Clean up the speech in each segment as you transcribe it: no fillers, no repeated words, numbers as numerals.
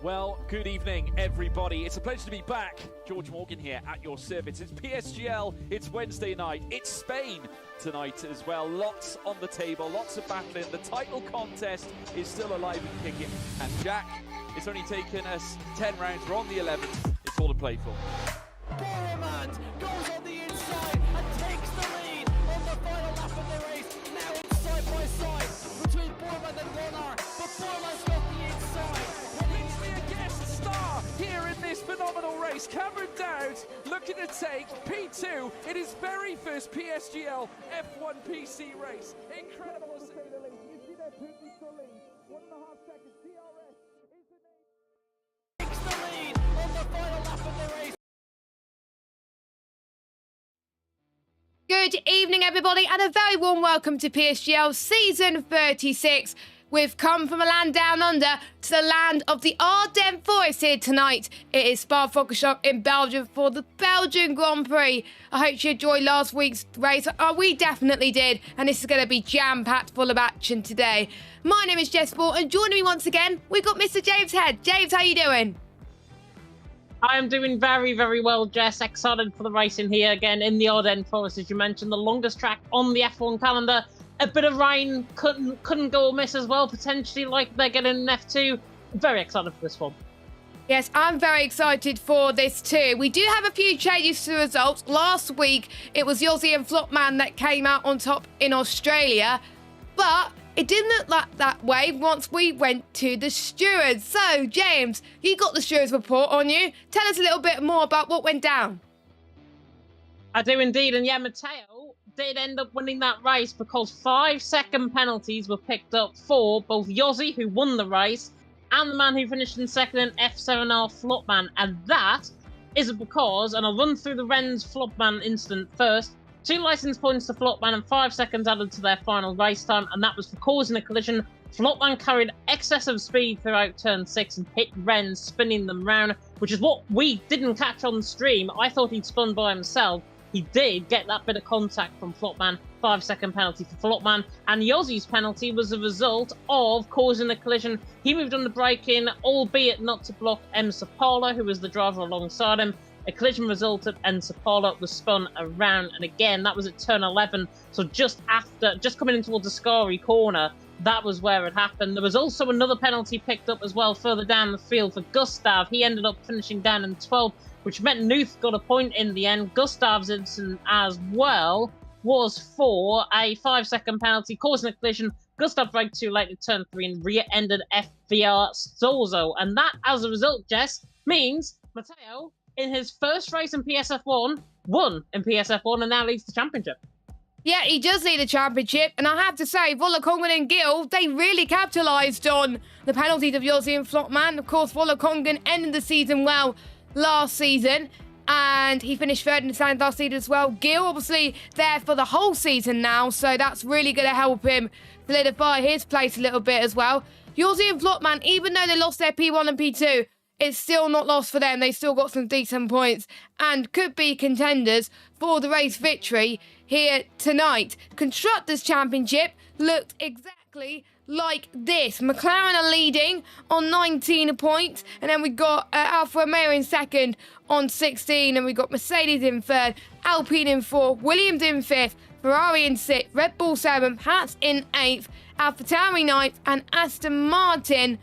Well, good evening, everybody. It's a pleasure to be back. George Morgan here at your service. It's PSGL, it's Wednesday night, it's Spain tonight as well. Lots on the table, lots of battling. The title contest is still alive and kicking. And Jack, it's only taken us 10 rounds. We're on the 11th. It's all to play for. Boromant goes on the inside and takes the lead on the final lap of the race. Now it's side by side between Boromant and Warner, but Boromant's got the inside. A guest star here in this phenomenal race. Cameron Dowd looking to take P2 in his very first PSGL F1 PC race. Incredible to say the least. You see that Putin still lead. 1.5 seconds. DRS is the name. Takes the lead on the final lap of the race. Good evening, everybody, and a very warm welcome to PSGL Season 36. We've come from a land down under to the land of the Ardennes Forest here tonight. It is Spa-Francorchamps in Belgium for the Belgian Grand Prix. I hope you enjoyed last week's race. We definitely did, and this is going to be jam-packed full of action today. My name is Jess Sport, and joining me once again, we've got Mr. James Head. James, how you doing? I am doing very, very well, Jess. Excited for the racing here again in the Ardennes Forest, as you mentioned, the longest track on the F1 calendar. A bit of rain couldn't go amiss as well, potentially, like they're getting an F2. Very excited for this one. Yes, I'm very excited for this too. We do have a few changes to the results. Last week, it was Yossi and Flopman that came out on top in Australia, but it didn't look like that way once we went to the stewards. So, James, you got the stewards report on you. Tell us a little bit more about what went down. I do indeed, and yeah, Matteo did end up winning that race because 5-second penalties were picked up for both Yossi, who won the race, and the man who finished in second in F7R, Flopman. And that is because, and I'll run through the Rennes Flopman incident first, 2 licence points to Flopman and 5 seconds added to their final race time, and that was for causing a collision. Flopman carried excessive speed throughout turn 6 and hit Rennes, spinning them round, which is what we didn't catch on the stream. I thought he'd spun by himself. He did get that bit of contact from Flopman. 5-second penalty for Flopman. And Yossi's penalty was a result of causing a collision. He moved on the braking, albeit not to block M. Sapala, who was the driver alongside him. A collision resulted and Sapala was spun around. And again, that was at turn 11. So just coming in towards the Scari corner, that was where it happened. There was also another penalty picked up as well further down the field for Gustav. He ended up finishing down in 12th, which meant Nuth got a point in the end. Gustav's incident as well was for a 5-second penalty, causing a collision. Gustav braked too late at turn 3 and rear-ended FVR Storzo. And that, as a result, Jess, means Matteo, in his first race in PSF1, won in PSF1 and now leads the championship. Yeah, he does lead the championship, and I have to say, Volakongen and Gil, they really capitalised on the penalties of Yossi and Flopman. Of course, Volakongen ended the season well last season, and he finished third in the standings last season as well. Gil, obviously, there for the whole season now, so that's really going to help him solidify his place a little bit as well. Yossi and Flopman, even though they lost their P1 and P2, it's still not lost for them. They still got some decent points and could be contenders for the race victory here tonight. Constructors' Championship looked exactly like this. McLaren are leading on 19 points, and then we got Alfa Romeo in second on 16, and we got Mercedes in third, Alpine in fourth, Williams in fifth, Ferrari in sixth, Red Bull 7th, Haas in 8th, AlphaTauri 9th, and Aston Martin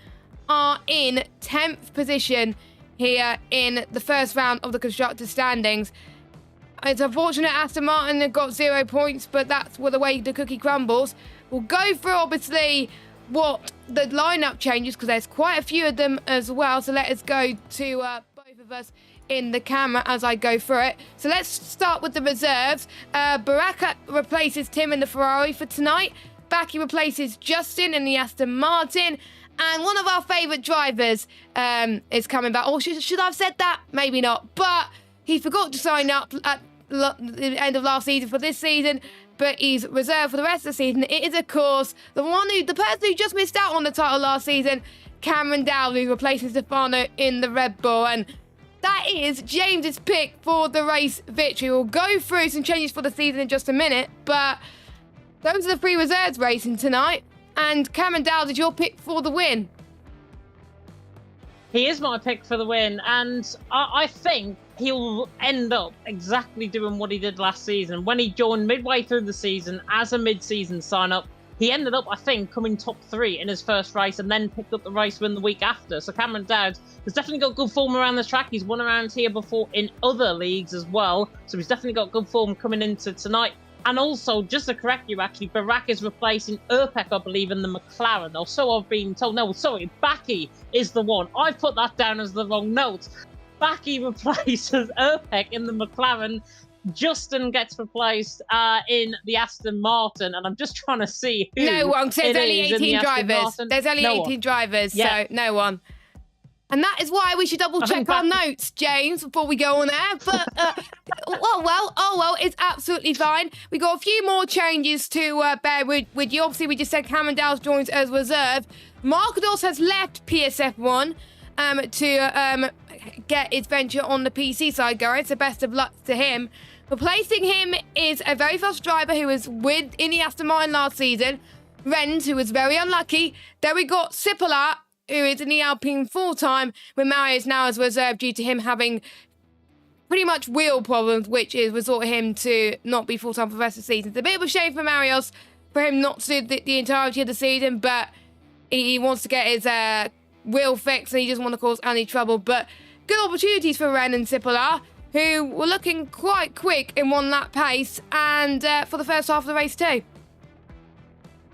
are in 10th position here in the first round of the constructors' standings. It's unfortunate Aston Martin have got 0 points, but that's the way the cookie crumbles. We'll go through, obviously, what the lineup changes, because there's quite a few of them as well. So let us go to both of us in the camera as I go through it. So let's start with the reserves. Baraka replaces Tim in the Ferrari for tonight. Baki replaces Justin in the Aston Martin. And one of our favourite drivers is coming back. Or should I have said that? Maybe not. But he forgot to sign up at the end of last season for this season. But he's reserved for the rest of the season. It is, of course, the person who just missed out on the title last season, Cameron Dowd, who replaces Stefano in the Red Bull. And that is James's pick for the race victory. We'll go through some changes for the season in just a minute. But those are the 3 reserves racing tonight. And Cameron Dowd is your pick for the win. He is my pick for the win, and I think he'll end up exactly doing what he did last season. When he joined midway through the season as a mid-season sign-up, he ended up, I think, coming top 3 in his first race and then picked up the race win the week after. So Cameron Dowd has definitely got good form around this track. He's won around here before in other leagues as well. So he's definitely got good form coming into tonight. And also, just to correct you, actually, Barak is replacing Urpek, I believe, in the McLaren. Or so I've been told. No, sorry, Baki is the one. I've put that down as the wrong note. Baki replaces Urpek in the McLaren. Justin gets replaced in the Aston Martin, and I'm just trying to see who. No one, because there's only 18 drivers. Martin. There's only 18 drivers, so no one. And that is why we should double check our notes, James, before we go on air. But, well, it's absolutely fine. We got a few more changes to bear with you. Obviously, we just said Cameron Dowd joins as reserve. Marcados has left PSF1 to get his venture on the PC side going. So best of luck to him. Replacing him is a very fast driver who was in the Aston Martin last season. Renz, who was very unlucky. Then we got Sipola, who is in the Alpine full-time, with Marius now as reserve due to him having pretty much wheel problems, which is resort him to not be full-time for the rest of the season. It's a bit of a shame for Marius for him not to do the entirety of the season, but he wants to get his wheel fixed and he doesn't want to cause any trouble. But good opportunities for Ren and Sipola, who were looking quite quick in one-lap pace and for the first half of the race too.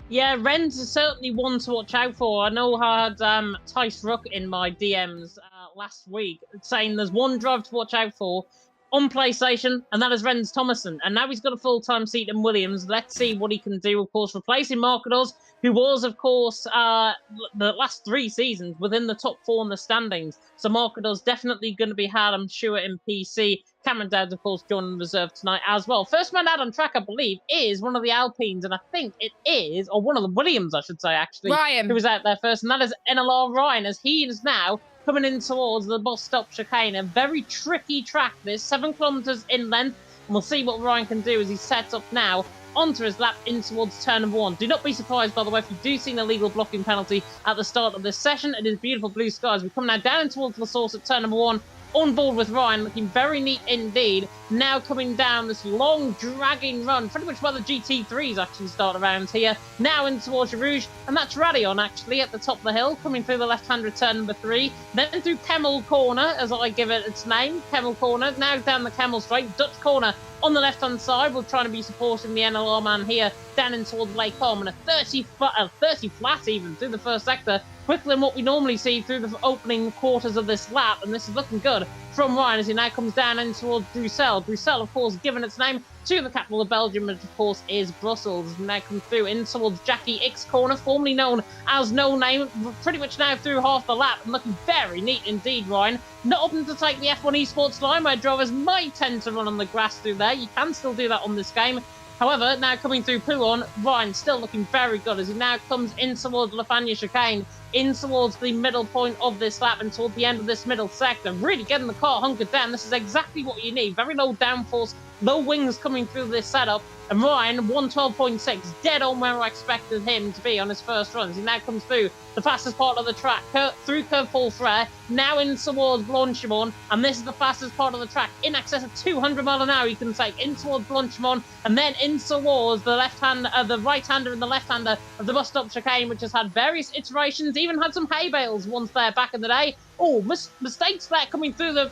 Yeah, Ren's is certainly one to watch out for. I know I had Tice Ruck in my DMs last week saying there's one driver to watch out for on PlayStation, and that is Renz Thomason. And now he's got a full-time seat in Williams. Let's see what he can do, of course, replacing Marcados, who was, of course, the last 3 seasons within the top 4 in the standings. So Marcados definitely going to be hard, I'm sure, in PC. Cameron Dowd, of course, joining reserve tonight as well. First man out on track, I believe, is one of the Alpines, and I think it is, or one of the Williams, I should say, actually, Ryan, who was out there first, and that is NLR Ryan, as he is now coming in towards the bus stop chicane. A very tricky track, this, 7 kilometres in length, and we'll see what Ryan can do as he sets up now onto his lap in towards turn number 1. Do not be surprised, by the way, if you do see an illegal blocking penalty at the start of this session. It is beautiful blue skies. We come now down towards the source at turn number 1. On board with Ryan, looking very neat indeed. Now coming down this long, dragging run, pretty much where the GT3s actually start around here. Now in towards Rouge, and that's Radion actually at the top of the hill, coming through the left-hander turn number 3. Then through Kemmel Corner, as I give it its name, Kemmel Corner. Now down the Kemmel Straight, Dutch Corner on the left-hand side. We're trying to be supporting the NLR man here, down in towards Lake Holm, and a 30 flat even through the first sector. Quicker than what we normally see through the opening quarters of this lap, and this is looking good from Ryan as he now comes down in towards Bruxelles. Bruxelles, of course, given its name to the capital of Belgium, which of course is Brussels. And now comes through in towards Jackie X Corner, formerly known as No Name, pretty much now through half the lap, and looking very neat indeed, Ryan. Not opting to take the F1 Esports line, where drivers might tend to run on the grass through there. You can still do that on this game. However, now coming through Pouillon, Ryan still looking very good as he now comes in towards Lafania chicane, in towards the middle point of this lap and toward the end of this middle sector. Really getting the car hunkered down. This is exactly what you need. Very low downforce, low wings coming through this setup. And Ryan, 112.6, dead on where I expected him to be on his first run. As he now comes through the fastest part of the track, through Curve Paul Frere, now in towards Blanchimont, and this is the fastest part of the track, in excess of 200 miles an hour you can take in towards Blanchimont, and then in towards the the right-hander and the left-hander of the bus stop chicane, which has had various iterations, even had some hay bales once there back in the day. Oh, mistakes there coming through the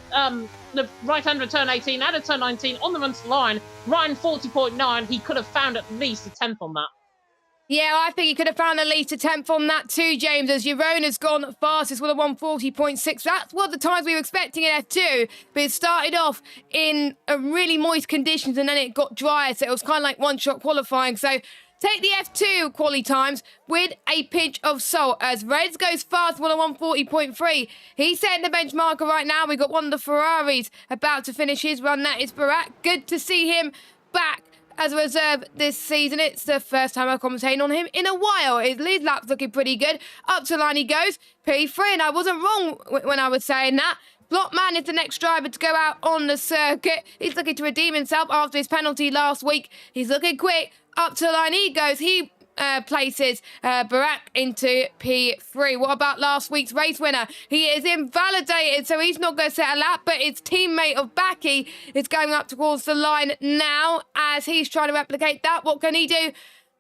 right-hander turn 18, out of turn 19, on the run to the line. Ryan 40.9, he could have found at least a 10th on that. Yeah, I think he could have found at least a 10th on that too, James, as Girona's gone fastest with a 140.6. That's what the times we were expecting in F2, but it started off in a really moist conditions and then it got drier, so it was kind of like one-shot qualifying. So take the F2 quali times with a pinch of salt, as Reds goes fast with a 140.3. He's setting the benchmarker right now. We've got one of the Ferraris about to finish his run. That is Barak. Good to see him back as a reserve this season. It's the first time I'm commentating on him in a while. His lead lap's looking pretty good. Up to line he goes. P3, and I wasn't wrong when I was saying that. Blockman is the next driver to go out on the circuit. He's looking to redeem himself after his penalty last week. He's looking quick. Up to line he goes. He places Barak into P3. What about last week's race winner? He is invalidated, so he's not going to set a lap, but his teammate of Baki is going up towards the line now as he's trying to replicate that. What can he do?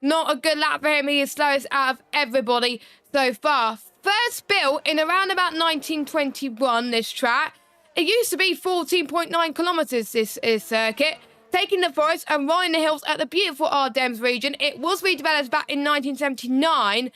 Not a good lap for him. He is slowest out of everybody so far. First built in around about 1921, this track. It used to be 14.9 kilometres, this circuit. Taking the forest and riding the hills at the beautiful Ardennes region. It was redeveloped back in 1979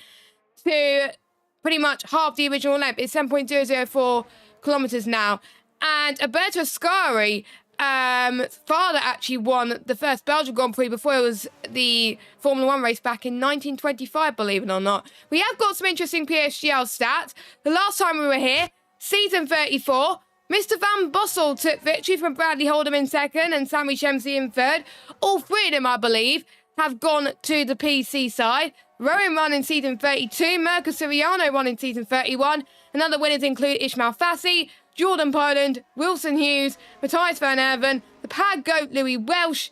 to pretty much half the original length. It's 7.004 kilometres now. And Alberto Ascari, father actually won the first Belgian Grand Prix before it was the Formula 1 race back in 1925, believe it or not. We have got some interesting PSGL stats. The last time we were here, season 34, Mr. Van Bossel took victory from Bradley Holdham in second and Sammy Shemsey in third. All three of them, I believe, have gone to the PC side. Rowan won in season 32, Mirko Siriano won in season 31, and other winners include Ishmael Fassi, Jordan Poland, Wilson Hughes, Matthias Van Erven, the Pad Goat Louis Welsh,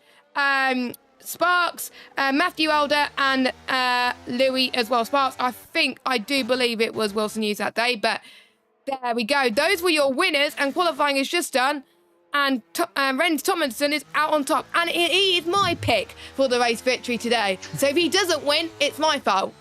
Sparks, Matthew Elder, and Louis as well. Sparks, I do believe it was Wilson Hughes that day, but there we go. Those were your winners, and qualifying is just done. And Rens Tomlinson is out on top, and he is my pick for the race victory today. So if he doesn't win, it's my fault.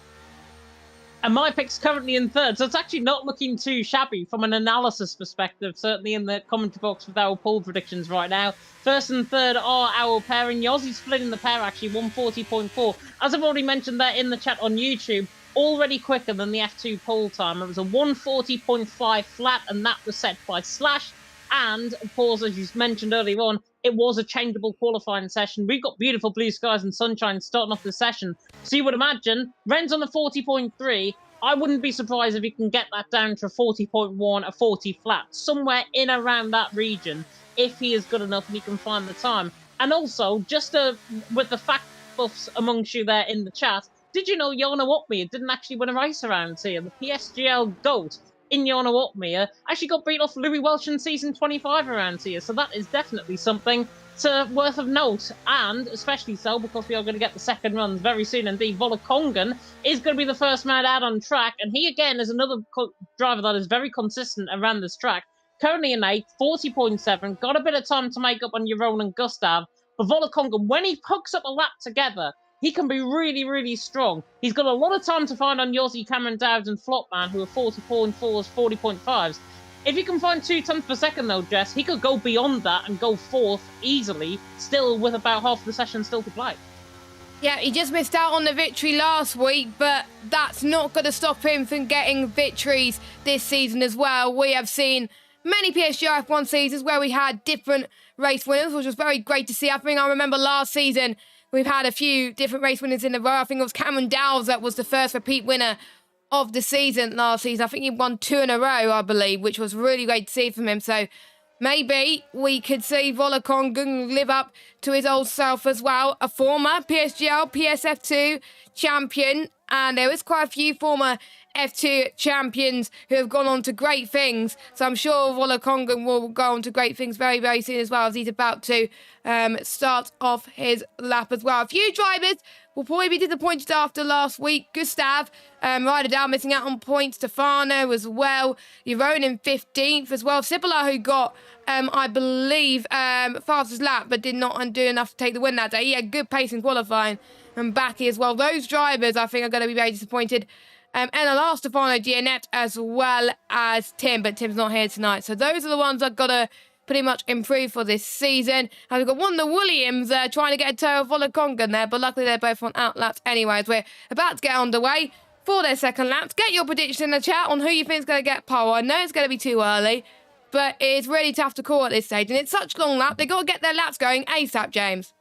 And my pick's currently in third, so it's actually not looking too shabby from an analysis perspective, certainly in the commentary box with our poll predictions right now. First and third are our pairing. Yossi's splitting the pair, actually, 140.4. As I've already mentioned there in the chat on YouTube, already quicker than the F2 pole time. It was a 140.5 flat, and that was set by Slash. And, of course, as you mentioned earlier on, it was a changeable qualifying session. We've got beautiful blue skies and sunshine starting off the session. So you would imagine, Ren's on a 40.3. I wouldn't be surprised if he can get that down to a 40.1, a 40 flat, somewhere in around that region, if he is good enough and he can find the time. And also, just with the fact buffs amongst you there in the chat, did you know Jona Opmeer didn't actually win a race around here? The PSGL GOAT in Jona Opmeer actually got beat off Louis Welsh in season 25 around here. So that is definitely something worth of note. And especially so because we are going to get the second runs very soon indeed. Volokongan is going to be the first man out on track. And he again is another driver that is very consistent around this track. Currently in 8th, 40.7. Got a bit of time to make up on Jeroen and Gustav. But Volokongan, when he hooks up a lap together, he can be really, really strong. He's got a lot of time to find on Yossi, Cameron Dowd, and Flopman, who are 40.4s, 40.5s. If he can find 2 tenths per second, though, Jess, he could go beyond that and go 4th easily, still with about half the session still to play. Yeah, he just missed out on the victory last week, but that's not going to stop him from getting victories this season as well. We have seen many PSGL F1 seasons where we had different race winners, which was very great to see. I remember last season, we've had a few different race winners in a row. I think it was Cameron Dowles that was the first repeat winner of the season last season. I think he won 2 in a row, I believe, which was really great to see from him. So maybe we could see Volokongan live up to his old self as well. A former PSGL, PSF2 champion. And there is quite a few former F2 champions who have gone on to great things. So I'm sure Volokongan will go on to great things very, very soon as well, as he's about to start off his lap as well. A few drivers will probably be disappointed after last week. Gustav, Ryder Down, missing out on points. Stefano as well. Jeroen in 15th as well. Cipolla, who got, I believe, fastest lap, but did not do enough to take the win that day. He had good pace in qualifying. And Baki as well. Those drivers, I think, are going to be very disappointed. And the last, Stefano Giannette, as well as Tim, but Tim's not here tonight. So those are the ones I've got to pretty much improve for this season. And we've got one of the Williams trying to get a toe of Volokongan there, but luckily they're both on out laps anyways. We're about to get underway for their second laps. Get your prediction in the chat on who you think is going to get pole. I know it's going to be too early, but it's really tough to call at this stage. And it's such a long lap, they've got to get their laps going ASAP, James.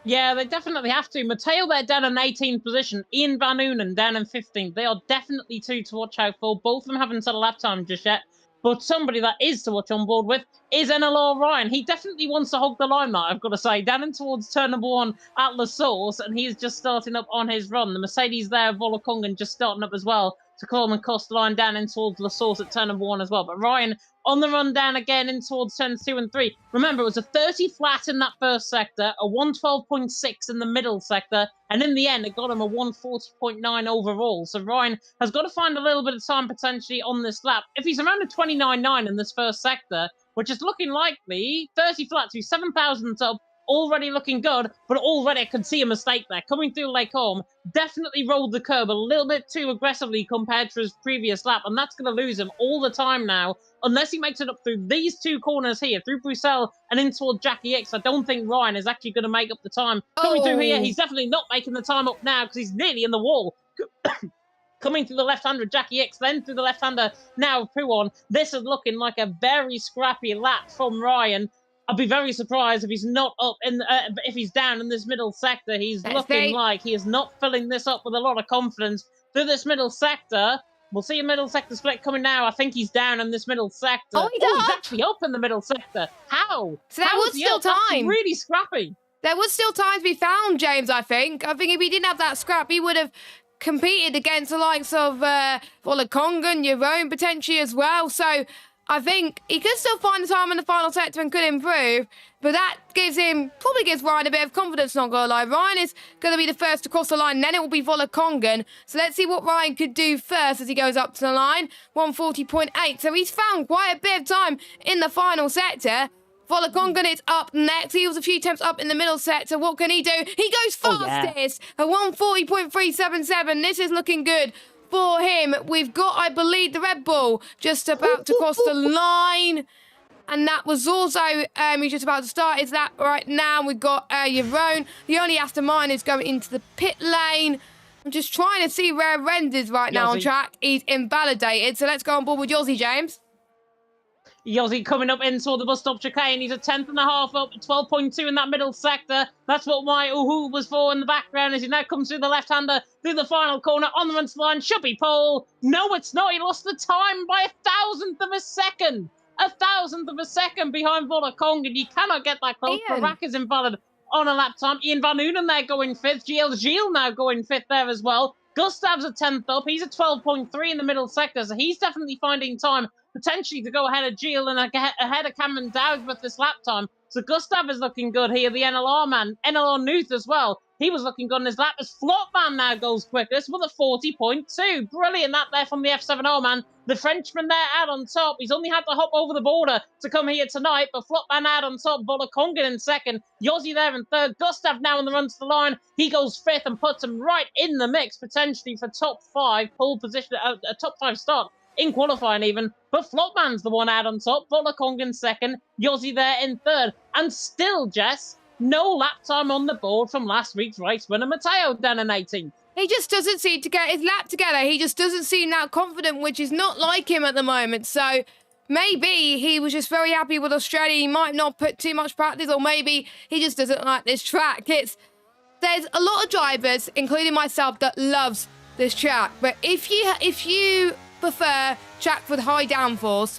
Yeah, they definitely have to. Matteo, they're down in 18th position. Ian Van Unen down in 15th. They are definitely 2 to watch out for. Both of them haven't set a lap time just yet. But somebody that is to watch on board with is NLR Ryan. He definitely wants to hog the limelight, I've got to say. Down in towards turn number 1 at La Source, and he's just starting up on his run. The Mercedes there, Volokongan, just starting up as well. to come and cross the line down in towards La Source at turn number 1 as well. But Ryan on the run down again in towards turns 2 and 3. Remember, it was a 30 flat in that first sector, a 112.6 in the middle sector, and in the end, it got him a 140.9 overall. So Ryan has got to find a little bit of time potentially on this lap. If he's around a 29.9 in this first sector, which is looking likely, 30 flats, he's 7,000 up, already looking good, but already I could see a mistake there. Coming through Lake Holm, definitely rolled the curb a little bit too aggressively compared to his previous lap, and that's going to lose him all the time now. Unless he makes it up through these two corners here, through Bruxelles and in toward Jackie X, I don't think Ryan is actually going to make up the time. Coming through here, he's definitely not making the time up now because he's nearly in the wall. Coming through the left-hander, Jackie X, then through the left-hander, now Puon. This is looking like a very scrappy lap from Ryan. I'd be very surprised if he's not up in, if he's down in this middle sector. He's looking like he is not filling this up with a lot of confidence through this middle sector. We'll see a middle sector split coming now. I think he's down in this middle sector. Oh, he's actually up in the middle sector. How? So there was still time. That's really scrappy. There was still time to be found, James, I think. I think if he didn't have that scrap, he would have competed against the likes of Volakongan, your own potentially as well. So I think he could still find the time in the final sector and could improve, but that probably gives Ryan a bit of confidence, not gonna lie. Ryan is going to be the first to cross the line, then it will be Volakongan. So let's see what Ryan could do first as he goes up to the line. 140.8, so he's found quite a bit of time in the final sector. Volakongan is up next. He was a few attempts up in the middle sector. What can he do? He goes fastest at 140.377. This is looking good for him. We've got, I believe, the Red Bull just about to cross the line. And that was also, he's just about to start. Is that right now? We've got Yaron. The only Aston Martin is going into the pit lane. I'm just trying to see where Renz is right now on track. He's invalidated. So let's go on board with Yossi, James. Yossi coming up into the bus stop chicane. He's a 10th and a half up, 12.2 in that middle sector. That's what my Uhu was for in the background as he now comes through the left-hander, through the final corner, on the run to the line. Should be pole. No, it's not. He lost the time by 1,000th of a second. 1,000th of a second behind Volakongan. You cannot get that close. Barak is invalid on a lap time. Ian Van Unen there going 5th. GL now going 5th there as well. Gustav's a 10th up. He's a 12.3 in the middle sector, so he's definitely finding time potentially to go ahead of Gilles and ahead of Cameron Dowd with this lap time. So Gustav is looking good here. The NLR man, NLR Nuth as well. He was looking good in his lap as Flopman now goes quickest with a 40.2. Brilliant that there from the F7R man. The Frenchman there out on top. He's only had to hop over the border to come here tonight, but Flopman out on top. Volakongan in second. Yossi there in third. Gustav now on the run to the line. He goes fifth and puts him right in the mix potentially for top 5 pole position, a top 5 start in qualifying even. But Flopman's the one out on top. Volakongan second. Yossi there in third. And still, Jess, no lap time on the board from last week's race winner, Matteo, down in 18th. He just doesn't seem to get his lap together. He just doesn't seem that confident, which is not like him at the moment. So maybe he was just very happy with Australia. He might not put too much practice, or maybe he just doesn't like this track. There's a lot of drivers, including myself, that loves this track. But if you prefer track with high downforce,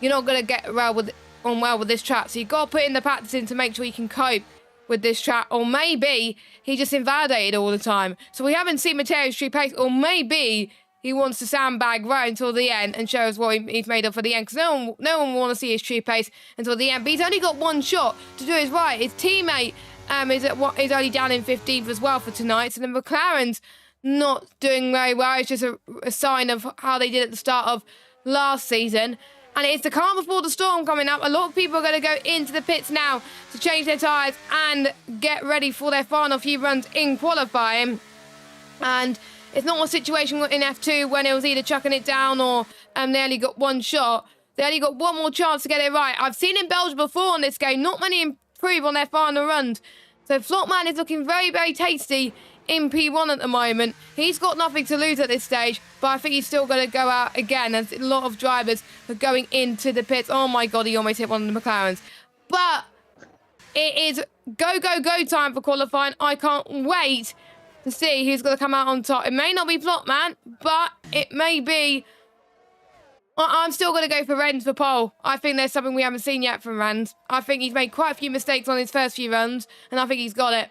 you're not going to get well with this track. So you've got to put in the practice in to make sure you can cope with this track. Or maybe he just invalidated all the time. So we haven't seen Mateo's true pace. Or maybe he wants to sandbag right until the end and show us what he's made up for the end. Because no one will want to see his true pace until the end. But he's only got one shot to do his right. His teammate is only down in 15th as well for tonight. So the McLaren's not doing very well. It's just a sign of how they did at the start of last season. And it's the calm before the storm coming up. A lot of people are going to go into the pits now to change their tyres and get ready for their final few runs in qualifying. And it's not a situation in F2 when it was either chucking it down or they only got one shot. They only got one more chance to get it right. I've seen in Belgium before in this game, not many improve on their final runs. So Flotman is looking very, very tasty in P1 at the moment. He's got nothing to lose at this stage, but I think he's still going to go out again as a lot of drivers are going into the pits. Oh my God, he almost hit one of the McLarens. But it is go, go, go time for qualifying. I can't wait to see who's going to come out on top. It may not be Flotman, but it may be... I'm still going to go for Renz for pole. I think there's something we haven't seen yet from Renz. I think he's made quite a few mistakes on his first few runs, and I think he's got it.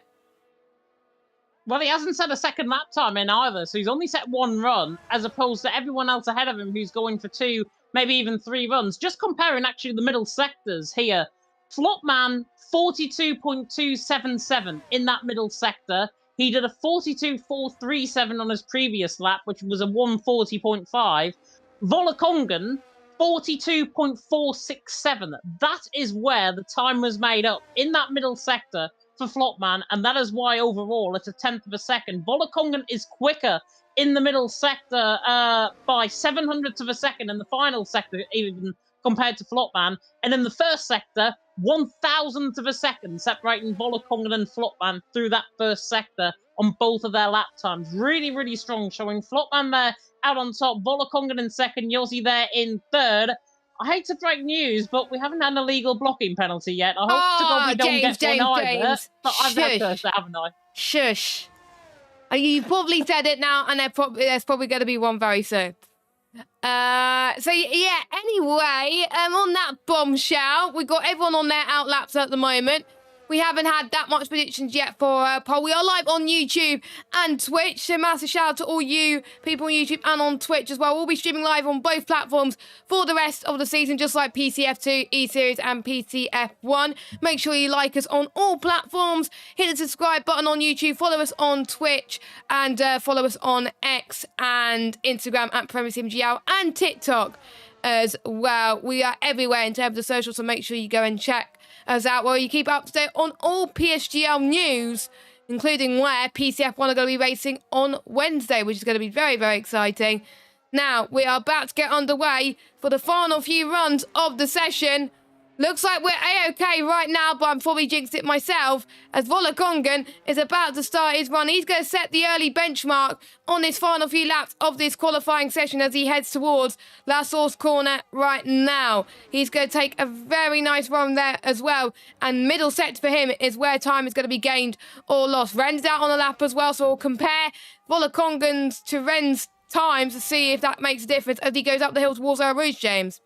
Well, he hasn't set a second lap time in either, so he's only set one run, as opposed to everyone else ahead of him who's going for 2, maybe even 3 runs. Just comparing actually the middle sectors here. Flopman, 42.277 in that middle sector. He did a 42.437 on his previous lap, which was a 140.5. Volakongan, 42.467. That is where the time was made up, in that middle sector for Flopman, and that is why overall it's a 10th of a second. Volakongan is quicker in the middle sector by 700ths of a second in the final sector, even compared to Flopman. And in the first sector, 1,000th of a second separating Volakongan and Flopman through that first sector on both of their lap times. Really, really strong showing. Flopman there out on top, Volakongan in second, Yossi there in third. I hate to break news, but we haven't had an illegal blocking penalty yet. I hope to God we don't get one either. But I've had first, haven't I? Shush. You've probably said it now, and there's probably going to be one very soon. So yeah, anyway, on that bombshell, we've got everyone on their outlaps at the moment. We haven't had that much predictions yet for poll. We are live on YouTube and Twitch, so massive shout out to all you people on YouTube and on Twitch as well. We'll be streaming live on both platforms for the rest of the season, just like PCF2, E-Series and PCF1. Make sure you like us on all platforms, hit the subscribe button on YouTube, follow us on Twitch, and follow us on X and Instagram at PremierSimGL and TikTok as well. We are everywhere in terms of social, so make sure you go and check us out where you keep up to date on all PSGL news, including where PCF1 are going to be racing on Wednesday, which is going to be very, very exciting. Now, we are about to get underway for the final few runs of the session. Looks like we're A-OK right now, but I'm probably jinxed it myself, as Volakongan is about to start his run. He's going to set the early benchmark on his final few laps of this qualifying session as he heads towards La Source Corner right now. He's going to take a very nice run there as well, and middle sector for him is where time is going to be gained or lost. Ren's out on the lap as well, so we'll compare Volakongan's to Ren's times to see if that makes a difference as he goes up the hill towards our Rouge, James.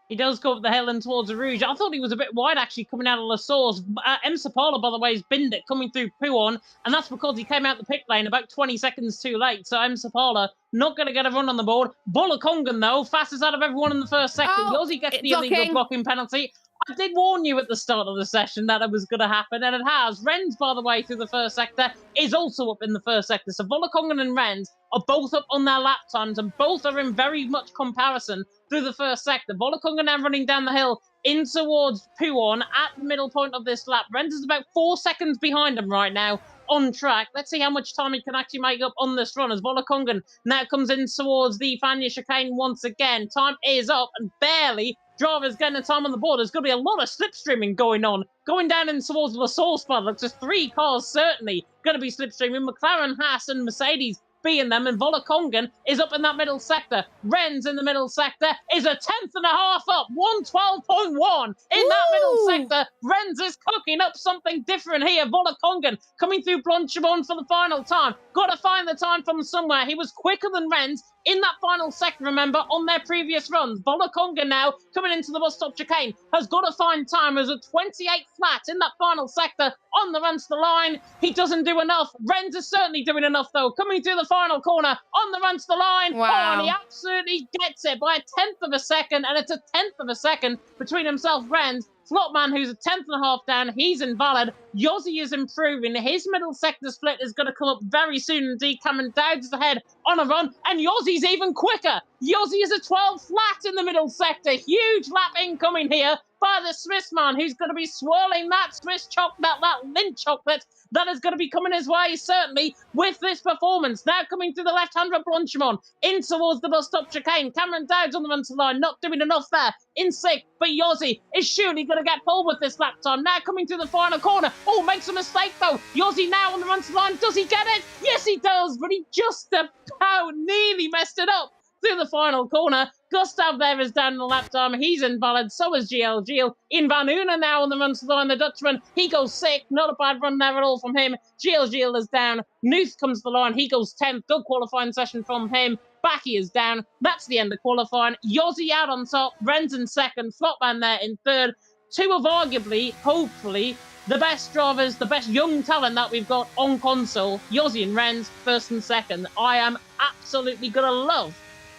He does go up the hill and towards the Rouge. I thought he was a bit wide, actually, coming out of La Source. M. Sapala, by the way, has binned it coming through Pouon, and that's because he came out the pit lane about 20 seconds too late. So M. Sapala not going to get a run on the board. Volakongan, though, fastest out of everyone in the first sector. Yossi gets the illegal blocking penalty. I did warn you at the start of the session that it was going to happen, and it has. Ren's, by the way, through the first sector, is also up in the first sector. So Volakongan and Ren's are both up on their lap times, and both are in very much comparison through the first sector. Volakongan now running down the hill in towards Pouon at the middle point of this lap. Ren's is about 4 seconds behind him right now on track. Let's see how much time he can actually make up on this run as Volakongan now comes in towards the Fania chicane once again. Time is up and barely. Drivers getting the time on the board. There's going to be a lot of slipstreaming going on. Going down in towards La Source, but looks just 3 cars certainly going to be slipstreaming. McLaren, Haas and Mercedes being them, and Volakongan is up in that middle sector. Ren's in the middle sector is a 10.5 up, 112.1 in that middle sector. Ren's is cooking up something different here. Volakongan coming through Blanchimont for the final time. Got to find the time from somewhere. He was quicker than Ren's in that final sector, remember, on their previous runs. Volakongan now coming into the bus stop chicane has got to find time as a 28 flat in that final sector on the run to the line. He doesn't do enough. Ren's is certainly doing enough, though. Coming through the final corner on the run to the line. Wow. Oh, and he absolutely gets it by a 10th of a second, and it's a 10th of a second between himself, Ren's. Flopman, who's a 10.5 down, he's invalid. Yossi is improving. His middle sector split is going to come up very soon indeed. Cameron Dowds is ahead on a run, and Yossi's even quicker. Yossi is a 12 flat in the middle sector. Huge lap incoming here by the Swiss man, who's going to be swirling that Swiss chocolate, that Lindt chocolate, that is going to be coming his way, certainly, with this performance. Now coming through the left-hander of Blanchimont, in towards the bus stop chicane. Cameron Dowds on the run to the line, not doing enough there. In 6th, but Yossi is surely going to get pulled with this lap time. Now coming through the final corner. Oh, makes a mistake, though. Yossi now on the run to the line. Does he get it? Yes, he does, but he just about nearly messed it up through the final corner. Gustav there is down in the lap time. He's invalid. So is GL. GL in Van Una now on the run to the line. The Dutchman, he goes 6th. Not a bad run there at all from him. GL is down. Nuth comes to the line. He goes 10th. Good qualifying session from him. Backy is down. That's the end of qualifying. Yossi out on top. Ren's in 2nd. Flopman there in 3rd. 2 of arguably, hopefully, the best drivers, the best young talent that we've got on console, Yossi and Renz, first and second. I am absolutely going to love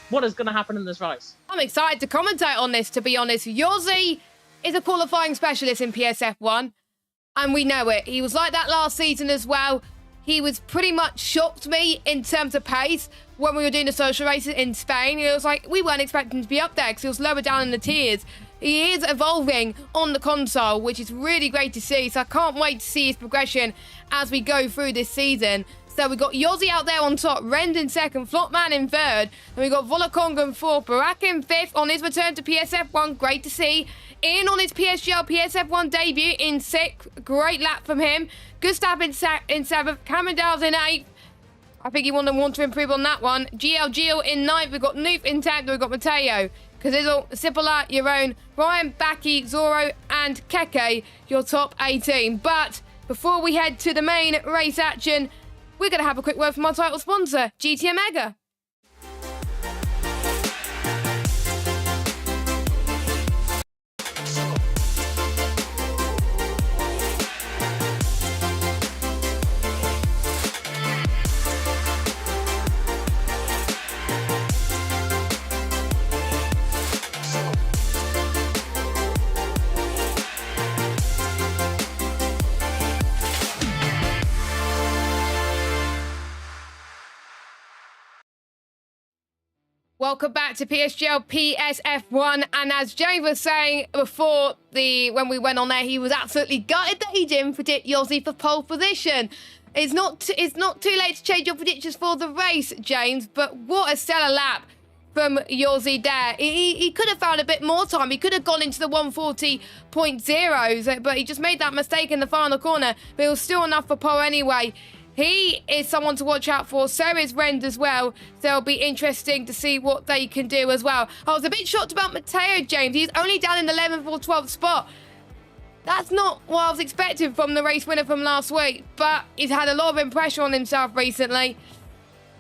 what is going to happen in this race. I'm excited to commentate on this, to be honest. Yossi is a qualifying specialist in PSF1, and we know it. He was like that last season as well. He was pretty much shocked me in terms of pace when we were doing the social races in Spain. It was like we weren't expecting him to be up there because he was lower down in the tiers. He is evolving on the console, which is really great to see. So I can't wait to see his progression as we go through this season. So we've got Yossi out there on top, Rend in second, Flopman in third. And we've got Volakonga in fourth, Barak in fifth on his return to PSF1. Great to see. Ian on his PSGL PSF1 debut in sixth. Great lap from him. Gustav in seventh. Cameron Dow's in eighth. I think he want to improve on that one. GL in ninth. We've got Noof in 10th. We've got Matteo, Kazizel, Cipolla, Yaron, Brian, Baki, Zoro, and Keke, your top 18. But before we head to the main race action, we're going to have a quick word from our title sponsor, GTM Mega. Welcome back to PSGL PSF1, and as Jay was saying before, when we went on there, he was absolutely gutted that he didn't predict Yossi for pole position. It's not too late to change your predictions for the race, James, but what a stellar lap from Yossi there. He could have found a bit more time. He could have gone into the 140.0s, but he just made that mistake in the final corner, but it was still enough for pole anyway. He is someone to watch out for. So is Rend as well. So it'll be interesting to see what they can do as well. I was a bit shocked about Matteo, James. He's only down in the 11th or 12th spot. That's not what I was expecting from the race winner from last week. But he's had a lot of pressure on himself recently.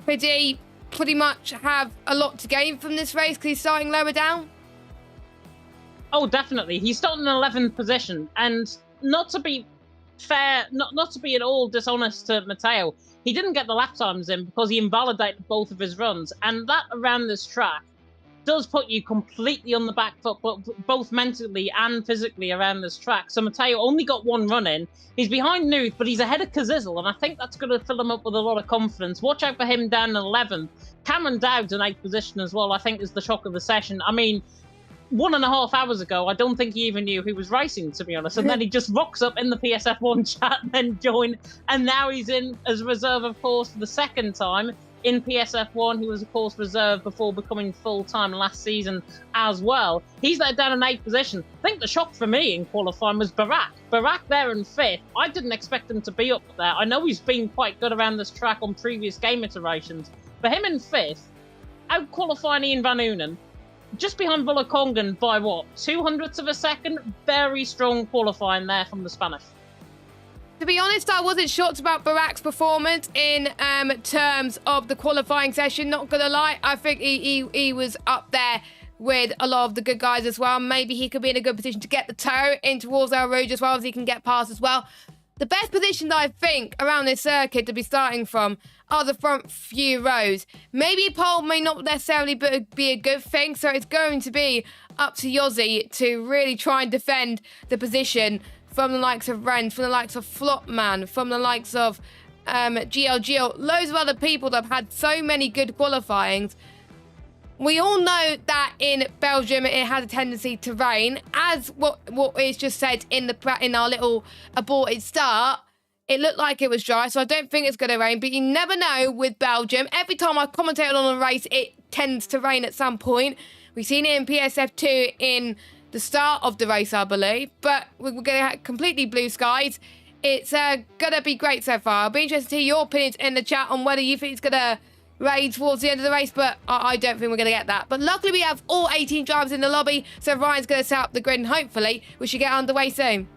Could he pretty much have a lot to gain from this race because he's starting lower down? Oh, definitely. He's starting in 11th position. And not to be fair, not to be at all dishonest to Matteo, he didn't get the lap times in because he invalidated both of his runs, and that around this track does put you completely on the back foot, both mentally and physically around this track. So Matteo only got one run in. He's behind Nuth, but he's ahead of Kazizel, and I think that's going to fill him up with a lot of confidence. Watch out for him down in 11th. Cameron Dowd's in 8th position as well, I think is the shock of the session. I mean, 1.5 hours ago, I don't think he even knew who was racing, to be honest. And then he just rocks up in the PSF1 chat and then joined. And now he's in as a reserve, of course, for the second time in PSF1. He was, of course, reserve before becoming full-time last season as well. He's there down in 8th position. I think the shock for me in qualifying was Barak. Barak there in 5th. I didn't expect him to be up there. I know he's been quite good around this track on previous game iterations. But him in 5th, out-qualifying Ian Van Unen, just behind Volakonga by what, 200ths of a second? Very strong qualifying there from the Spanish. To be honest, I wasn't shocked about Barak's performance in terms of the qualifying session. Not gonna lie, I think he was up there with a lot of the good guys as well. Maybe he could be in a good position to get the toe in towards El Rouge as well, as he can get past as well. The best position that I think around this circuit to be starting from are the front few rows. Maybe pole may not necessarily be a good thing, so it's going to be up to Yossi to really try and defend the position from the likes of Rend, from the likes of Flopman, from the likes of GLGL, loads of other people that have had so many good qualifyings. We all know that in Belgium it has a tendency to rain, as what is just said in our little aborted start. It looked like it was dry, so I don't think it's going to rain. But you never know with Belgium. Every time I commentate on a race, it tends to rain at some point. We've seen it in PSF2 in the start of the race, I believe. But we're going to have completely blue skies. It's going to be great so far. I'll be interested to hear your opinions in the chat on whether you think it's going to rain towards the end of the race, but I don't think we're going to get that. But luckily we have all 18 drivers in the lobby, so Ryan's going to set up the grid, and hopefully we should get underway soon.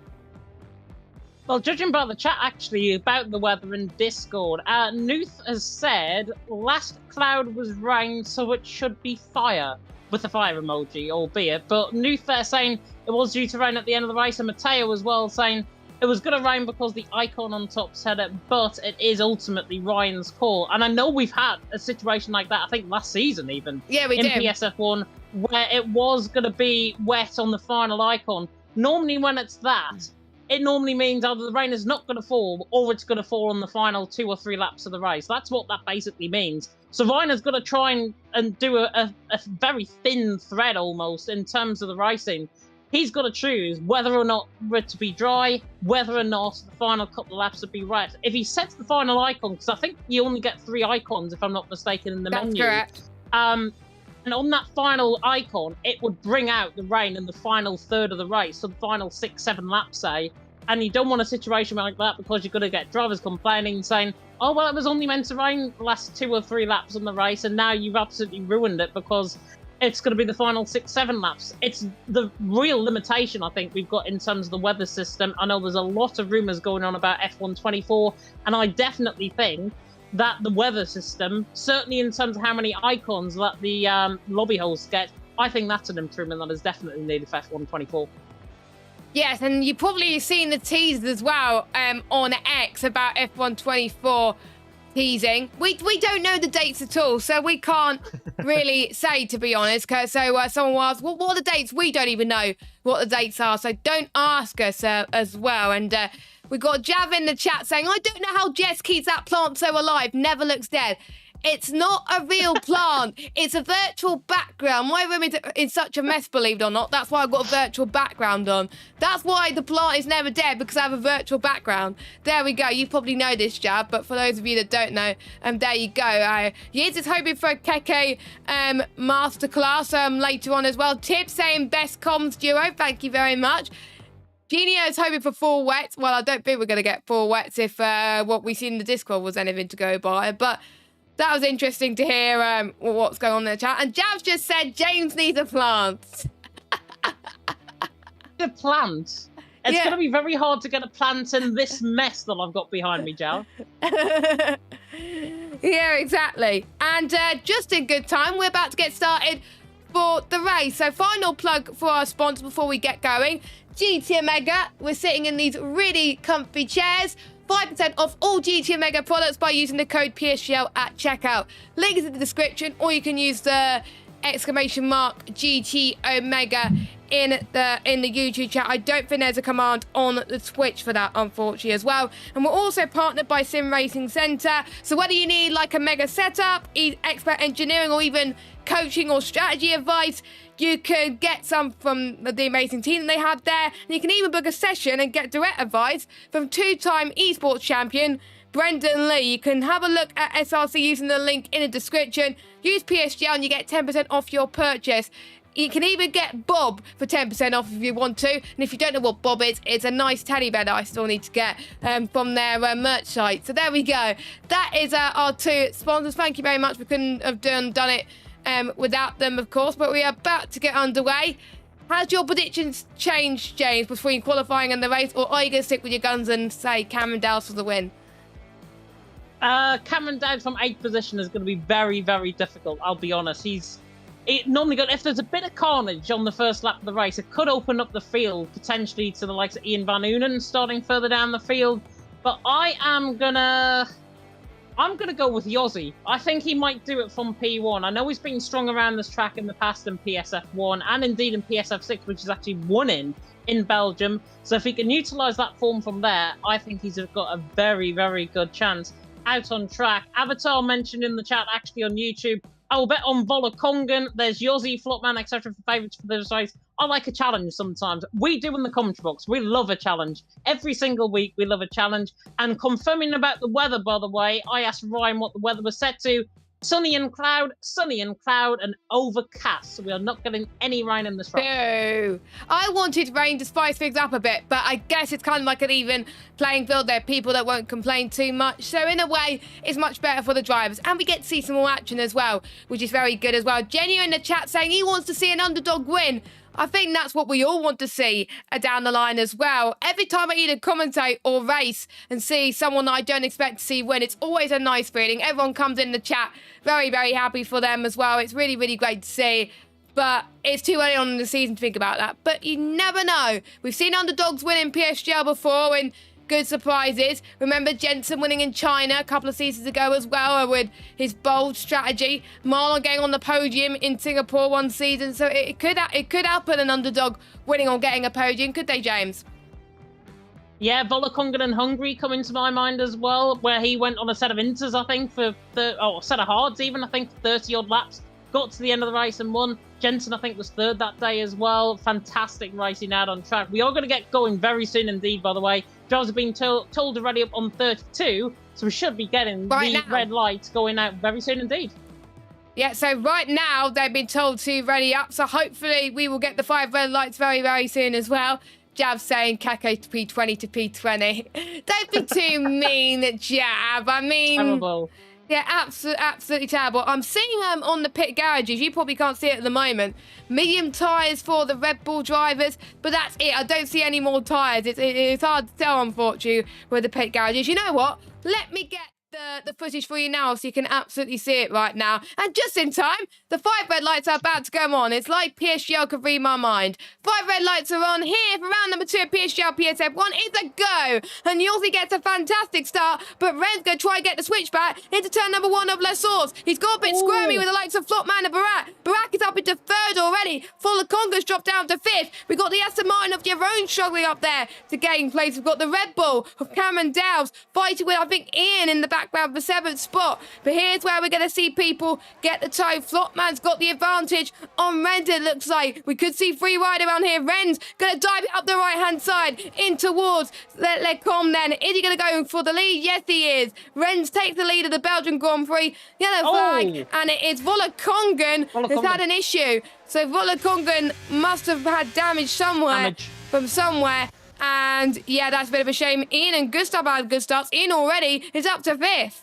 Well, judging by the chat, actually, about the weather in Discord, Nuth has said, last cloud was rain, so it should be fire, with the fire emoji, albeit. But Nuth there saying it was due to rain at the end of the race, and Matteo as well saying it was going to rain because the icon on top said it, but it is ultimately Ryan's call. And I know we've had a situation like that, I think last season even, Yeah, we in did. PSF1, where it was going to be wet on the final icon. Normally when it's that, it normally means either the rain is not going to fall or it's going to fall on the final 2 or 3 laps of the race. That's what that basically means. So Ryan's going to try and do a very thin thread almost in terms of the racing. He's got to choose whether or not for it to be dry, whether or not the final couple of laps would be wet. If he sets the final icon, because I think you only get 3 icons, if I'm not mistaken, in the menu. That's correct. And on that final icon, it would bring out the rain in the final third of the race, so the final 6, 7 laps, say. And you don't want a situation like that because you're going to get drivers complaining, saying, oh, well, it was only meant to rain the last 2 or 3 laps on the race, and now you've absolutely ruined it because it's going to be the final 6, 7 laps. It's the real limitation, I think, we've got in terms of the weather system. I know there's a lot of rumours going on about F124, and I definitely think that the weather system, certainly in terms of how many icons that the lobby hosts get, I think that's an improvement that is definitely needed for F124. Yes, and you've probably seen the teasers as well on X about F124 teasing. We don't know the dates at all, so we can't really say, to be honest. So someone asked, well, what are the dates? We don't even know what the dates are, so don't ask us as well. And we got Jav in the chat saying, I don't know how Jess keeps that plant so alive, never looks dead. It's not a real plant. It's a virtual background. My room is in such a mess, believe it or not. That's why I've got a virtual background on. That's why the plant is never dead, because I have a virtual background. There we go. You probably know this, Jab, but for those of you that don't know, there you go. Years is hoping for a Keke masterclass later on as well. Tip saying best comms duo. Thank you very much. Genio is hoping for 4 wets. Well, I don't think we're going to get 4 wets if what we see in the Discord was anything to go by, but that was interesting to hear what's going on in the chat. And Jav's just said James needs a plant. A plant? It's going to be very hard to get a plant in this mess that I've got behind me, Jav. Yeah, exactly. And just in good time, we're about to get started for the race. So final plug for our sponsor before we get going. GT Omega. We're sitting in these really comfy chairs. 5% off all GT Omega products by using the code PSGL at checkout. Link is in the description, or you can use the exclamation mark GT Omega in the YouTube chat. I don't think there's a command on the Twitch for that, unfortunately, as well. And we're also partnered by Sim Racing Centre. So whether you need like a mega setup, expert engineering, or even coaching or strategy advice, you can get some from the amazing team that they have there. And you can even book a session and get direct advice from 2-time esports champion Brendan Lee. You can have a look at SRC using the link in the description. Use PSGL and you get 10% off your purchase. You can even get Bob for 10% off if you want to. And if you don't know what Bob is, it's a nice teddy bear that I still need to get from their merch site. So there we go. That is our 2 sponsors. Thank you very much. We couldn't have done it without them, of course, but we are about to get underway. Has your predictions changed, James, between qualifying and the race, or are you going to stick with your guns and say Cameron Dowles for the win? Cameron Dowles from 8th position is going to be very, very difficult, I'll be honest. Normally if there's a bit of carnage on the first lap of the race, it could open up the field potentially to the likes of Ian Van Unen starting further down the field. But I'm gonna go with Yossi. I think he might do it from P1. I know he's been strong around this track in the past in PSF1 and indeed in PSF6, which is actually won in Belgium. So if he can utilise that form from there, I think he's got a very, very good chance out on track. Avatar mentioned in the chat, actually on YouTube, I will bet on Volakongan. There's Yossi, Flopman, etc. for favourites for this race. I like a challenge sometimes. We do in the commentary box. We love a challenge. Every single week we love a challenge. And confirming about the weather, by the way, I asked Ryan what the weather was set to. Sunny and cloud, and overcast. So we are not getting any rain in this race. No. I wanted rain to spice things up a bit, but I guess it's kind of like an even playing field. There are people that won't complain too much. So in a way, it's much better for the drivers. And we get to see some more action as well, which is very good as well. Jenny in the chat saying he wants to see an underdog win. I think that's what we all want to see down the line as well. Every time I either commentate or race and see someone that I don't expect to see win, it's always a nice feeling. Everyone comes in the chat, very, very happy for them as well. It's really, really great to see. But it's too early on in the season to think about that. But you never know. We've seen underdogs win in PSGL before and good surprises. Remember Jensen winning in China a couple of seasons ago as well with his bold strategy. Marlon getting on the podium in Singapore one season. So it could happen, an underdog winning or getting a podium, could they, James? Yeah, Volakongan and Hungary come into my mind as well, where he went on a set of inters, I think, a set of hards even, I think, 30-odd laps. Got to the end of the race and won. Jensen, I think, was third that day as well. Fantastic racing out on track. We are going to get going very soon indeed, by the way. Drivers have been told already up on 32, so we should be getting red lights going out very soon indeed. Yeah, so right now they've been told to ready up, so hopefully we will get the 5 red lights very, very soon as well. Jab saying Kako to P20 to P20. Don't be too mean, Jab. I mean... Terrible. Yeah, absolutely terrible. I'm seeing on the pit garages, you probably can't see it at the moment, medium tyres for the Red Bull drivers, but that's it. I don't see any more tyres. It's hard to tell, unfortunately, with the pit garages. You know what? Let me get the footage for you now so you can absolutely see it right now. And just in time, the 5 red lights are about to come on. It's like PSGL could read my mind. 5 red lights are on here for round number 2 of PSGL PSF1. It's a go. And Yossi gets a fantastic start, but Ren's going to try and get the switch back into turn number 1 of Les Source. He's got a bit squirmy with the likes of Flopman and Barak. Barak is up into 3rd already. Volakonga's dropped down to 5th. We've got the Aston Martin of Jeroen struggling up there to gain place. We've got the Red Bull of Cameron Dowes fighting with, I think, Ian in the background for 7th spot. But here's where we're going to see people get the toe. Flopman's got the advantage on Ren's, it looks like. We could see free ride around here. Ren's going to dive it up the right-hand side in towards Lecom then. Is he going to go for the lead? Yes, he is. Ren's takes the lead of the Belgian Grand Prix. Yellow flag. And it is Volakongan that's had an issue. So Volakongan must have had damage somewhere. From somewhere. And yeah, that's a bit of a shame. Ian and Gustav had good starts. Ian already is up to 5th.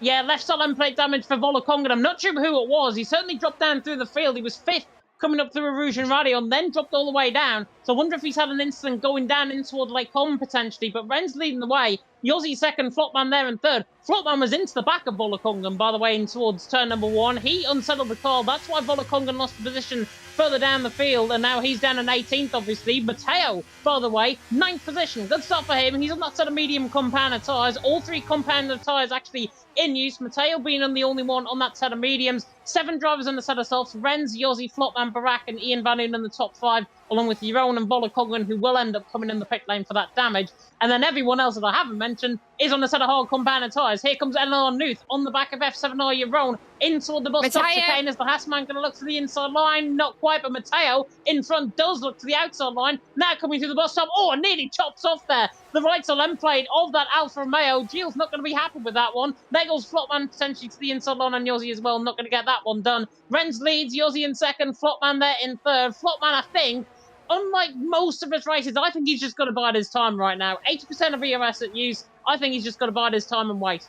Yeah, left side end plate damage for Volakongan. I'm not sure who it was. He certainly dropped down through the field. He was 5th coming up through Rouge Radio, then dropped all the way down. So I wonder if he's had an incident going down in toward Lake Holm potentially. But Ren's leading the way. Yossi 2nd, Flopman there in 3rd. Flopman was into the back of Volakongan, by the way, in towards turn number 1. He unsettled the car. That's why Volakongan lost the position further down the field, and now he's down in 18th, obviously. Matteo, by the way, 9th position. Good start for him. He's on that set of medium compounder tyres. All 3 compounder tyres actually in use. Matteo being the only one on that set of mediums. 7 drivers on the set of softs. Renz, Yossi, Flopman, Barak, and Ian Van Oon in the top 5, along with Jeroen and Volakongan, who will end up coming in the pit lane for that damage. And then everyone else that I haven't mentioned is on a set of hard compounder tyres. Here comes Eleanor Nuth on the back of F7R Jeroen in toward the bus stop chicane. Is the Hassman going to look to the inside line? Not quite, but Matteo in front does look to the outside line. Now coming through the bus stop. Oh, nearly chops off there. The right side end plate of that Alfa Romeo. Gilles not going to be happy with that one. There goes Flopman potentially to the inside line and Yossi as well. Not going to get that one done. Renz leads, Yossi in 2nd, Flopman there in 3rd. Flopman, I think, unlike most of his races, I think he's just got to bide his time right now. 80% of ERS at use. I think he's just got to bide his time and wait.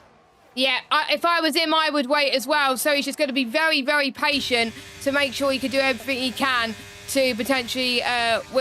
Yeah, if I was him, I would wait as well. So he's just going to be very, very patient to make sure he can do everything he can to potentially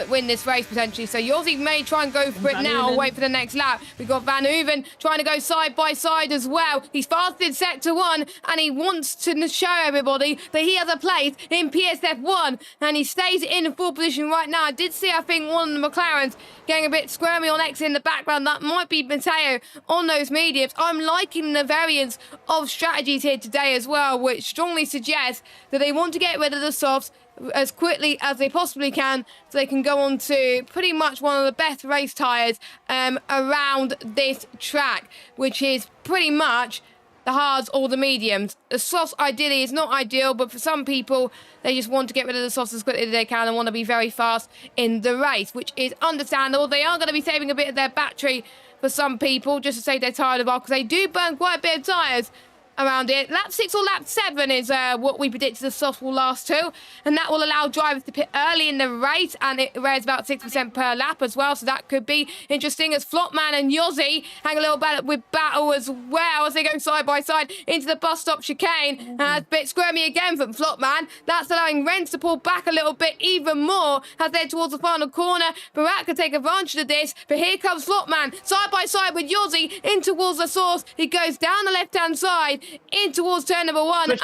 win this race, potentially. So Yossi may try and go for it now or wait for the next lap. We've got Van Uven trying to go side by side as well. He's fast in sector 1 and he wants to show everybody that he has a place in PSF1 and he stays in full position right now. I did see, I think, one of the McLarens getting a bit squirmy on X in the background. That might be Matteo on those mediums. I'm liking the variance of strategies here today as well, which strongly suggests that they want to get rid of the softs as quickly as they possibly can so they can go on to pretty much one of the best race tyres around this track, which is pretty much the hards or the mediums. The softs ideally is not ideal, but for some people they just want to get rid of the softs as quickly as they can and want to be very fast in the race, which is understandable. They are going to be saving a bit of their battery for some people just to say they're tired of because they do burn quite a bit of tyres around it. Lap 6 or lap 7 is what we predicted the softs will last to, and that will allow drivers to pit early in the race, and it wears about 6% per lap as well, so that could be interesting as Flopman and Yossi hang a little bit with battle as well as they go side by side into the bus stop chicane. A bit squirmy again from Flopman. That's allowing Renz to pull back a little bit even more as they're towards the final corner. Barak could take advantage of this, but here comes Flopman side by side with Yossi in towards the source. He goes down the left-hand side in towards turn number 1.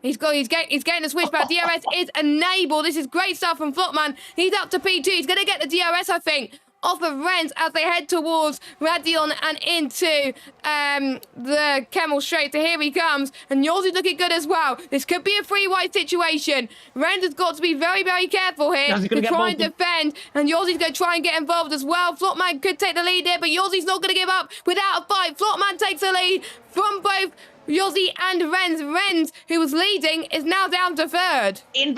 He's getting the switchback. DRS is enabled. This is great stuff from Flopman. He's up to P2. He's going to get the DRS, I think, off of Renz as they head towards Radion and into the Kemmel Straight. So here he comes. And Yoshi's looking good as well. This could be a free white situation. Renz has got to be very, very careful here to try and defend. And Yoshi's going to try and get involved as well. Flopman could take the lead here, but Yoshi's not going to give up without a fight. Flopman takes the lead from both Yossi and Renz. Renz, who was leading, is now down to third. Ian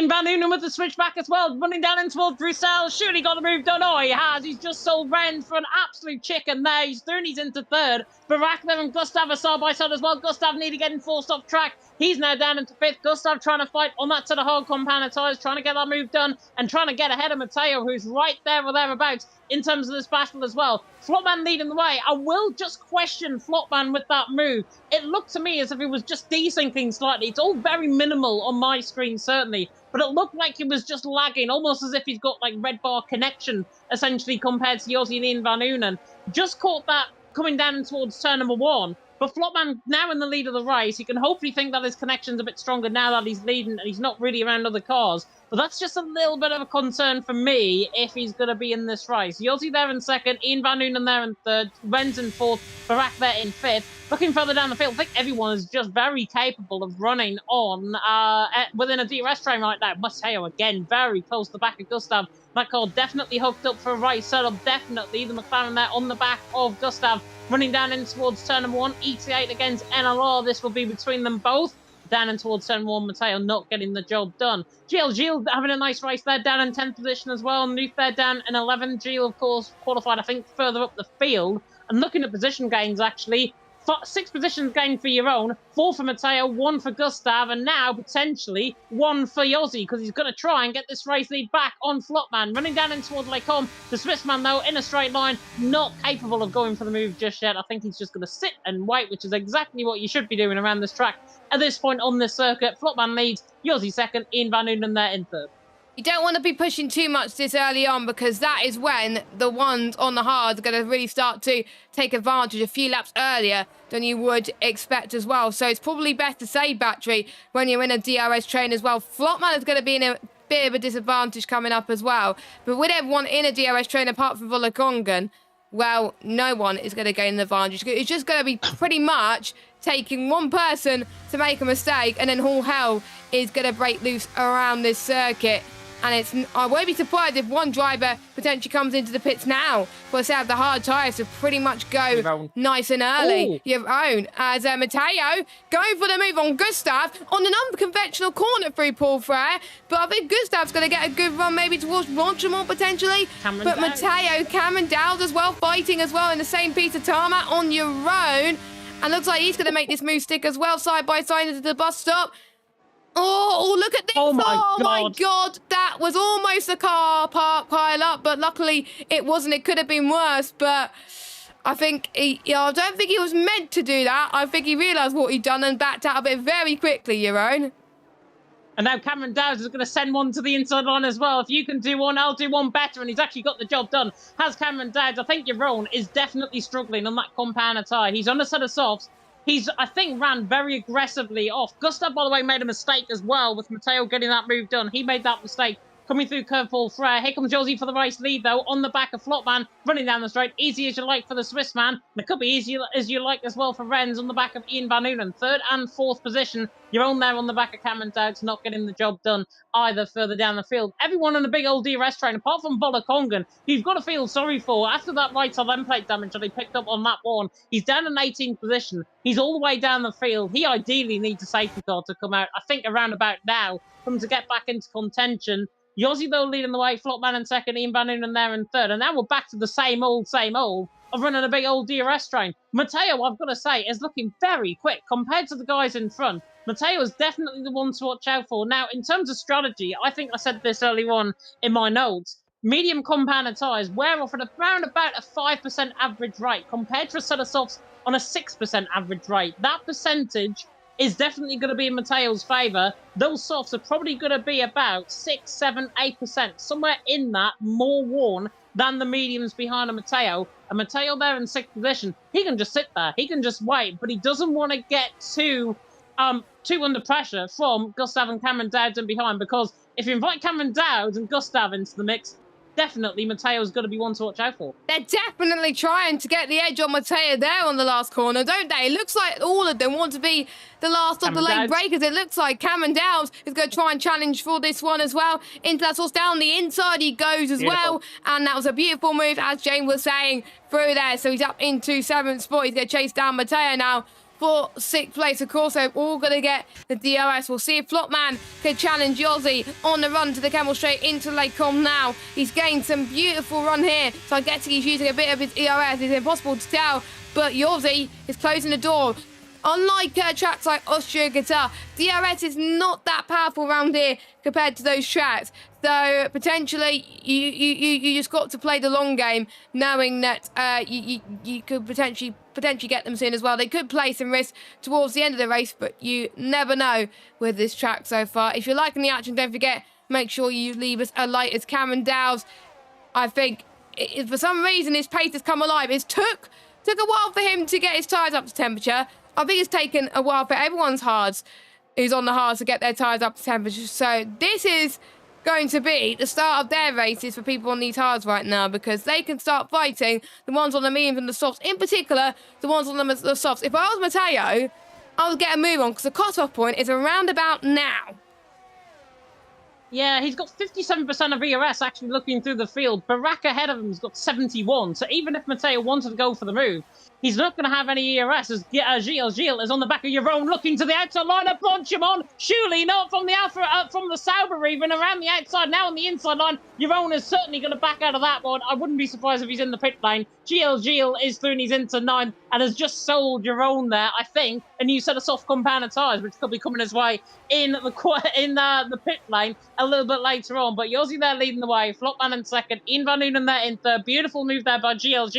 Van Unen with the switchback as well, running down in towards Brussels. Surely got the move done. Oh, he has. He's just sold Renz for an absolute chicken there. He's into third. Barakler and Gustav are side by side as well. Gustav nearly getting forced off track. He's now down into fifth. Gustav trying to fight on that sort of hard compound of tyres, trying to get that move done and trying to get ahead of Matteo, who's right there or thereabouts in terms of this battle as well. Flopman leading the way. I will just question Flopman with that move. It looked to me as if he was just desyncing slightly. It's all very minimal on my screen, certainly, but it looked like he was just lagging, almost as if he's got like red bar connection, essentially, compared to Yossi and Ian Van Unen. Just caught that coming down towards turn number one. But Flopman now in the lead of the race. He can hopefully think that his connection's a bit stronger now that he's leading and he's not really around other cars. But that's just a little bit of a concern for me if he's going to be in this race. Yossi there in second, Ian Van Unen there in third, Renz in fourth, Barak there in fifth. Looking further down the field, I think everyone is just very capable of running on within a DRS train right now. Matteo again, very close to the back of Gustav. That car definitely hooked up for a race setup, definitely. The McLaren there on the back of Gustav, running down in towards turn number one. ET8 against NLR, this will be between them both. Down in towards turn one, Matteo not getting the job done. Gilles having a nice race there, down in 10th position as well. Nuth there down in 11th. Gilles, of course, qualified, I think, further up the field. And looking at position gains, actually, 6 positions gained for your own, 4 for Matteo, 1 for Gustav, and now potentially 1 for Yossi, because he's going to try and get this race lead back on Flopman. Running down in towards Lecombe. The Swissman, though, in a straight line, not capable of going for the move just yet. I think he's just going to sit and wait, which is exactly what you should be doing around this track at this point on this circuit. Flopman leads, Yossi second, Ian Van Unen there in third. You don't want to be pushing too much this early on, because that is when the ones on the hard are going to really start to take advantage a few laps earlier than you would expect as well. So it's probably best to save battery when you're in a DRS train as well. Flopman is going to be in a bit of a disadvantage coming up as well. But with everyone in a DRS train apart from Volakongen, well, no one is going to gain an advantage. It's just going to be pretty much taking one person to make a mistake, and then all hell is going to break loose around this circuit. And I won't be surprised if one driver potentially comes into the pits now for a set of the hard tyres to pretty much go nice and early. Your own. As Matteo going for the move on Gustav on an unconventional corner through Paul Frere. But I think Gustav's going to get a good run maybe towards Ronchamont potentially. But Matteo, Cameron Dowd as well, fighting as well in the same piece of tarmac on your own. And looks like he's going to make this move stick as well, side by side into the bus stop. Oh, look at this. Oh my God. That was almost a car park pile up, but luckily it wasn't. It could have been worse, but I think I don't think he was meant to do that. I think he realised what he'd done and backed out of it very quickly, Jeroen. And now Cameron Dowds is going to send one to the inside line as well. If you can do one, I'll do one better. And he's actually got the job done. Has Cameron Dowds. I think Jeroen is definitely struggling on that compound tyre. He's on a set of softs. He's, I think, ran very aggressively off. Gustav, by the way, made a mistake as well with Matteo getting that move done. He made that mistake coming through curve Paul Frere. Here comes Josie for the race lead, though, on the back of Flopman, running down the straight. Easy as you like for the Swiss man. And it could be easy as you like as well for Renz on the back of Ian Van Unen. 3rd and 4th position. You're on there on the back of Cameron Dowds, not getting the job done either further down the field. Everyone on a big old DRS train, apart from Volakongen, you've got to feel sorry for. After that right side end plate damage that he picked up on lap 1, he's down in 18th position. He's all the way down the field. He ideally needs a safety car to come out, I think, around about now, for him to get back into contention. Yossi, though, leading the way. Flopman in 2nd, Ian Van Unen there in 3rd. And now we're back to the same old of running a big old DRS train. Matteo, I've got to say, is looking very quick compared to the guys in front. Matteo is definitely the one to watch out for. Now, in terms of strategy, I think I said this earlier on in my notes. Medium compound tyres wear off at around about a 5% average rate compared to a set of softs on a 6% average rate. That percentage is definitely going to be in Matteo's favour. Those softs are probably going to be about 6, 7, 8%, somewhere in that, more worn than the mediums behind a Matteo. And Matteo there in 6th position, he can just sit there. He can just wait, but he doesn't want to get too too under pressure from Gustav and Cameron Dowd and behind, because if you invite Cameron Dowd and Gustav into the mix, definitely Matteo's got to be one to watch out for. They're definitely trying to get the edge on Matteo there on the last corner, don't they? It looks like all of them want to be the last of the late breakers. It looks like Cameron Dowd is going to try and challenge for this one as well. Into that source, down the inside he goes as well. And that was a beautiful move, as Jane was saying, through there. So he's up into 7th spot. He's going to chase down Matteo now for 6th place. Of course, they're all going to get the DRS. We'll see if Flopman can challenge Yossi on the run to the Camel Straight into Lake Com now. He's gained some beautiful run here, so I guess he's using a bit of his ERS. It's impossible to tell, but Yossi is closing the door. Unlike tracks like Austria Guitar, DRS is not that powerful around here compared to those tracks. So potentially you just got to play the long game, knowing that you could potentially get them soon as well. They could play some risk towards the end of the race, but you never know with this track so far. If you're liking the action, don't forget, make sure you leave us a like. As Cameron Dowd, I think, for some reason his pace has come alive. It took a while for him to get his tyres up to temperature. I think it's taken a while for everyone's hards who's on the hards to get their tyres up to temperature. So this is going to be the start of their races for people on these hards right now, because they can start fighting the ones on the mediums and the softs, in particular the ones on the softs. If I was Matteo, I would get a move on, because the cut-off point is around about now. Yeah, he's got 57% of ERS actually looking through the field. Barak ahead of him has got 71. So even if Matteo wanted to go for the move, he's not going to have any ERS, as Gilles is on the back of Jeroen looking to the outside line of Blanchimon. Surely not from the Alpha, from the Sauber even, around the outside, now on the inside line. Jeroen is certainly going to back out of that one. I wouldn't be surprised if he's in the pit lane. Gilles is through and he's into 9th and has just sold Jeroen there, I think, a new set of soft compound tyres, which could be coming his way in the pit lane a little bit later on. But Yossi there leading the way, Flopman in 2nd, Ian Van Noonen there in 3rd. Beautiful move there by Gilles,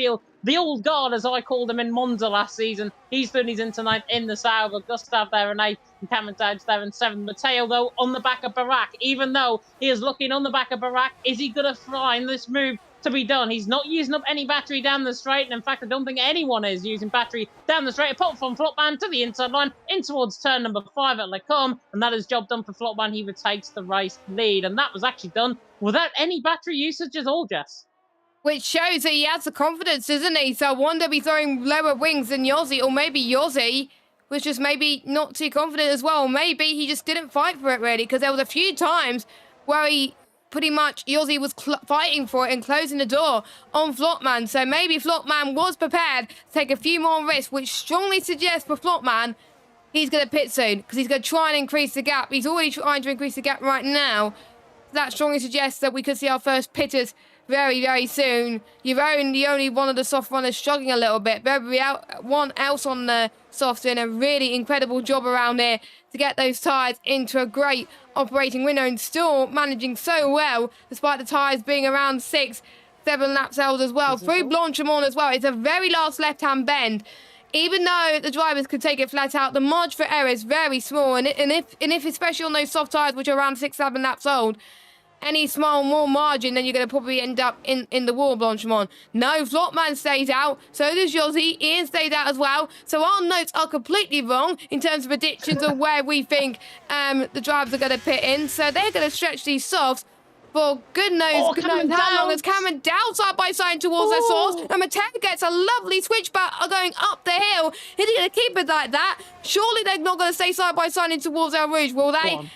the old guard, as I called him in Monza last season. He's through and he's into 9th in the Sauber. Gustav there in 8th, and Cameron Dowd's there in 7th. Matteo, though, on the back of Barak. Even though he is looking on the back of Barak, is he going to find this move to be done? He's not using up any battery down the straight, and in fact, I don't think anyone is using battery down the straight, apart from Flopman to the inside line, in towards turn number 5 at Lecom, and that is job done for Flopman. He retakes the race lead, and that was actually done without any battery usage at all, Jess. Which shows that he has the confidence, doesn't he? So I wonder if he's throwing lower wings than Yossi, or maybe Yossi was just maybe not too confident as well. Maybe he just didn't fight for it, really, because there was a few times where he pretty much, Yossi was fighting for it and closing the door on Flopman. So maybe Flopman was prepared to take a few more risks, which strongly suggests for Flopman he's going to pit soon, because he's going to try and increase the gap. He's already trying to increase the gap right now. That strongly suggests that we could see our first pitters very, very soon. Jeroen, the only one of the soft runners, struggling a little bit. Everyone else on the softs doing a really incredible job around here to get those tyres into a great operating window, and still managing so well, despite the tyres being around 6-7 laps old as well. Through Blanchimon as well. It's a very last left-hand bend. Even though the drivers could take it flat out, the margin for error is very small, and if especially on those soft tyres, which are around 6-7 laps old, any more margin, then you're going to probably end up in the wall, Blanchimon. No, Flopman stays out. So does Yossi. Ian stays out as well. So our notes are completely wrong in terms of predictions of where we think the drivers are going to pit in. So they're going to stretch these softs for good knows how long, as Cameron Dowd side by side towards their source. And Matteo gets a lovely switchback going up the hill. Is he going to keep it like that? Surely they're not going to stay side by side in towards El Rouge, will they?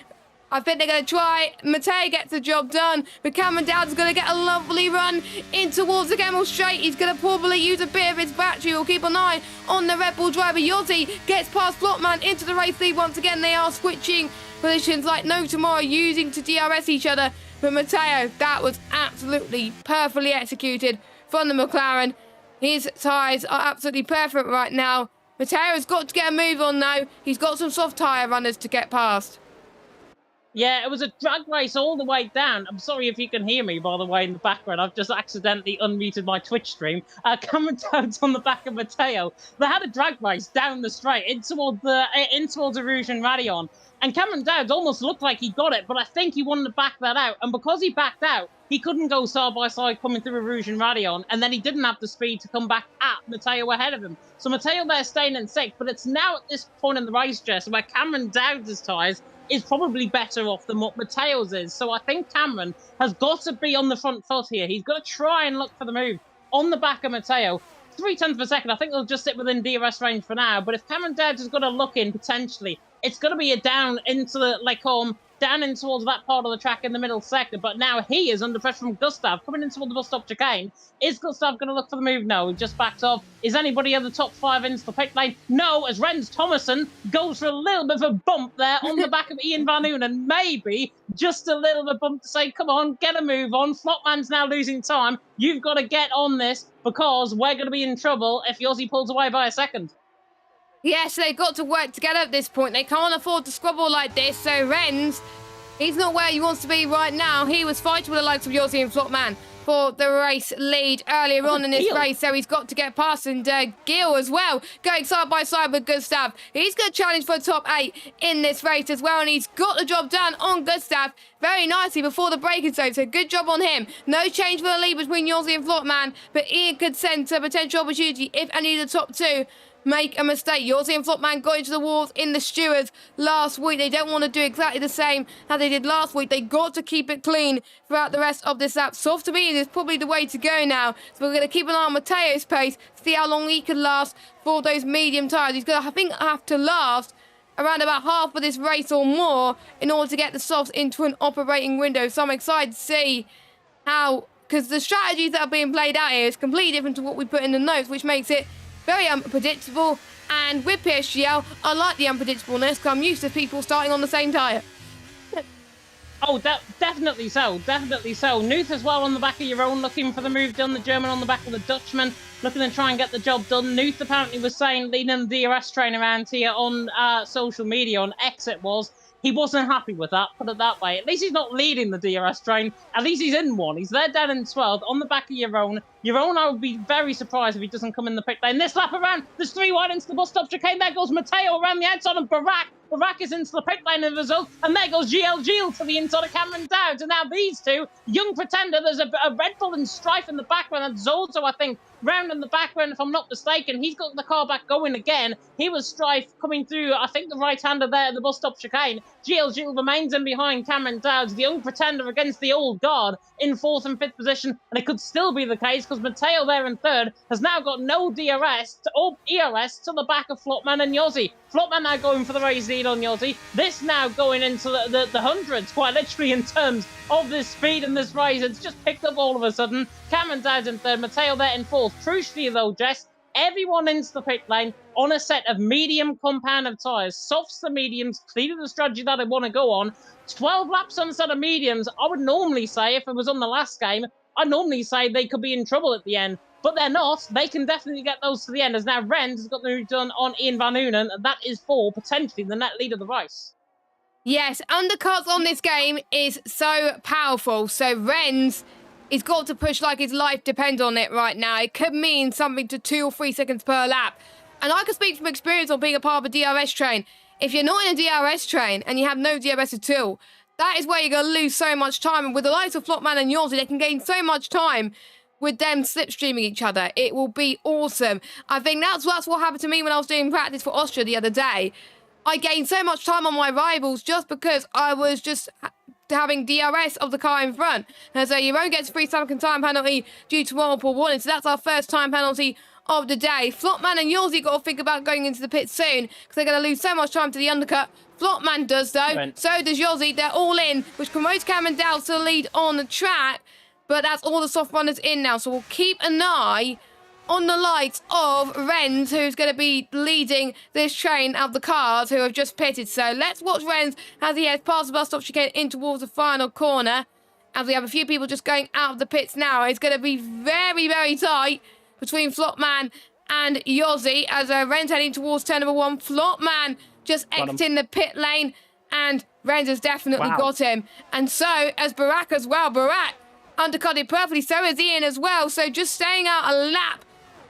I think they're going to try. Matteo gets the job done, but Cameron Dowd's going to get a lovely run in towards the Camel Straight. He's going to probably use a bit of his battery. We'll keep an eye on the Red Bull driver. Yossi gets past Flopman into the race lead once again. They are switching positions like no tomorrow, using to DRS each other. But Matteo, that was absolutely perfectly executed from the McLaren. His tyres are absolutely perfect right now. Matteo's got to get a move on, though. He's got some soft tyre runners to get past. Yeah, it was a drag race all the way down. I'm sorry if you can hear me, by the way, in the background. I've just accidentally unmuted my Twitch stream. Cameron Dowd's on the back of Matteo. They had a drag race down the straight in towards Rouge and Radion. And Cameron Dowd almost looked like he got it, but I think he wanted to back that out. And because he backed out, he couldn't go side by side coming through Rouge and Radion, and then he didn't have the speed to come back at Matteo ahead of him. So Matteo there staying in sixth, but it's now at this point in the race, Jess, where Cameron Dowd's tyres is probably better off than what Matteo's is. So I think Cameron has got to be on the front foot here. He's got to try and look for the move on the back of Matteo. 0.3 of a second. I think they'll just sit within DRS range for now. But if Cameron Dowd has got to look in potentially, it's going to be a down into the down in towards that part of the track in the middle sector. But now he is under pressure from Gustav coming in toward the bus stop chicane. Is Gustav going to look for the move? No, he just backed off. Is anybody in the top 5 into the pit lane? No, as Rens Thomason goes for a little bit of a bump there on the back of Ian Van Unen. Maybe just a little bit of a bump to say, come on, get a move on. Flopman's now losing time. You've got to get on this because we're going to be in trouble if Yossi pulls away by a second. Yes, they've got to work together at this point. They can't afford to squabble like this. So Renz, he's not where he wants to be right now. He was fighting with the likes of Yossi and Flopman for the race lead earlier on in this race, so he's got to get past. And Gil as well, going side by side with Gustav. He's going to challenge for top 8 in this race as well, and he's got the job done on Gustav very nicely before the braking zone, so good job on him. No change for the lead between Yossi and Flopman, but Ian could sense a potential opportunity if any of the top 2 make a mistake. Yossi and Flopman got into the walls in the stewards last week. They don't want to do exactly the same as they did last week. They got to keep it clean throughout the rest of this lap. Soft to medium is probably the way to go now. So we're going to keep an eye on Matteo's pace, see how long he can last for those medium tyres. He's going to, I think, have to last around about half of this race or more in order to get the softs into an operating window. So I'm excited to see how, because the strategies that are being played out here is completely different to what we put in the notes, which makes it very unpredictable. And with PSGL, I like the unpredictableness because I'm used to people starting on the same tyre. Oh, definitely so. Definitely so. Nuth as well on the back of your own, looking for the move done. The German on the back of the Dutchman, looking to try and get the job done. Nuth apparently was saying, leading the DRS train around here on social media, on X it was, he wasn't happy with that, put it that way. At least he's not leading the DRS train. At least he's in one. He's there down in 12th on the back of your own. Your own, I would be very surprised if he doesn't come in the pit lane. This lap around, there's 3 wide into the bus stop chicane. There goes Matteo around the outside and Barak. Barak is into the pit lane as a result. And there goes GLG to the inside of Cameron Dowd. And now these two, Young Pretender, there's a Red Bull and Strife in the background. And Zozo, I think, round in the background, if I'm not mistaken. He's got the car back going again. He was Strife coming through, I think, the right-hander there at the bus stop chicane. GLG remains in behind Cameron Dowd. The Young Pretender against the old guard in 4th and 5th position. And it could still be the case because Matteo there in 3rd has now got no DRS or ERS to the back of Flopman and Yossi. Flopman now going for the race lead on Yossi. This now going into the hundreds, quite literally, in terms of this speed in this race. It's just picked up all of a sudden. Cameron Dowd in 3rd, Matteo there in 4th. Crucially though, Jess, everyone into the pit lane on a set of medium compound of tyres. Softs to mediums, clearly the strategy that I want to go on. 12 laps on a set of mediums. I would normally say, if it was on the last game, I'd normally say they could be in trouble at the end. But they're not. They can definitely get those to the end. As now Renz has got the move done on Ian Van Unen. And that is for potentially the net lead of the race. Yes, undercuts on this game is so powerful. So Renz has got to push like his life depends on it right now. It could mean something to 2 or 3 seconds per lap. And I can speak from experience on being a part of a DRS train. If you're not in a DRS train and you have no DRS at all, that is where you're going to lose so much time. And with the likes of Flopman and Yossi, they can gain so much time with them slipstreaming each other. It will be awesome. I think that's what happened to me when I was doing practice for Austria the other day. I gained so much time on my rivals just because I was just having DRS of the car in front. And so your own gets a 3-second time penalty due to multiple warnings. So that's our first time penalty of the day. Flopman and Yossi got to think about going into the pit soon because they're going to lose so much time to the undercut. Flopman does though, so does Yossi. They're all in, which promotes Cameron Dowd to the lead on the track. But that's all the soft runners in now. So we'll keep an eye on the likes of Renz, who's going to be leading this train of the cars who have just pitted. So let's watch Renz as he heads past the bus stop chicane in towards the final corner. As we have a few people just going out of the pits now. It's going to be very, very tight between Flopman and Yossi as Renz heading towards turn number 1. Flopman just exiting the pit lane. and Renz has definitely Wow. got him. And so as Barak as well. Barak undercut it perfectly, so is Ian as well. So just staying out a lap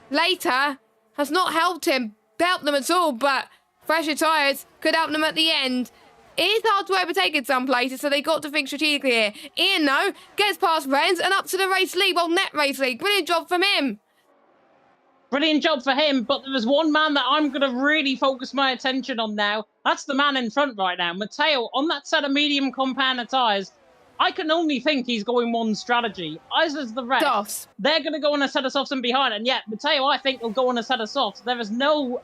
later has not helped them at all, but fresher tyres could help them at the end. It is hard to overtake in some places, so they got to think strategically here. Ian, though, gets past Renz and up to the race lead. Well, net race lead. Brilliant job from him. Brilliant job for him, but there was one man that I'm going to really focus my attention on now. That's the man in front right now. Matteo, on that set of medium compound tyres, I can only think he's going one strategy. As is the rest. Softs. They're going to go on a set of softs and behind, and yet Matteo, I think, will go on a set of softs. There is no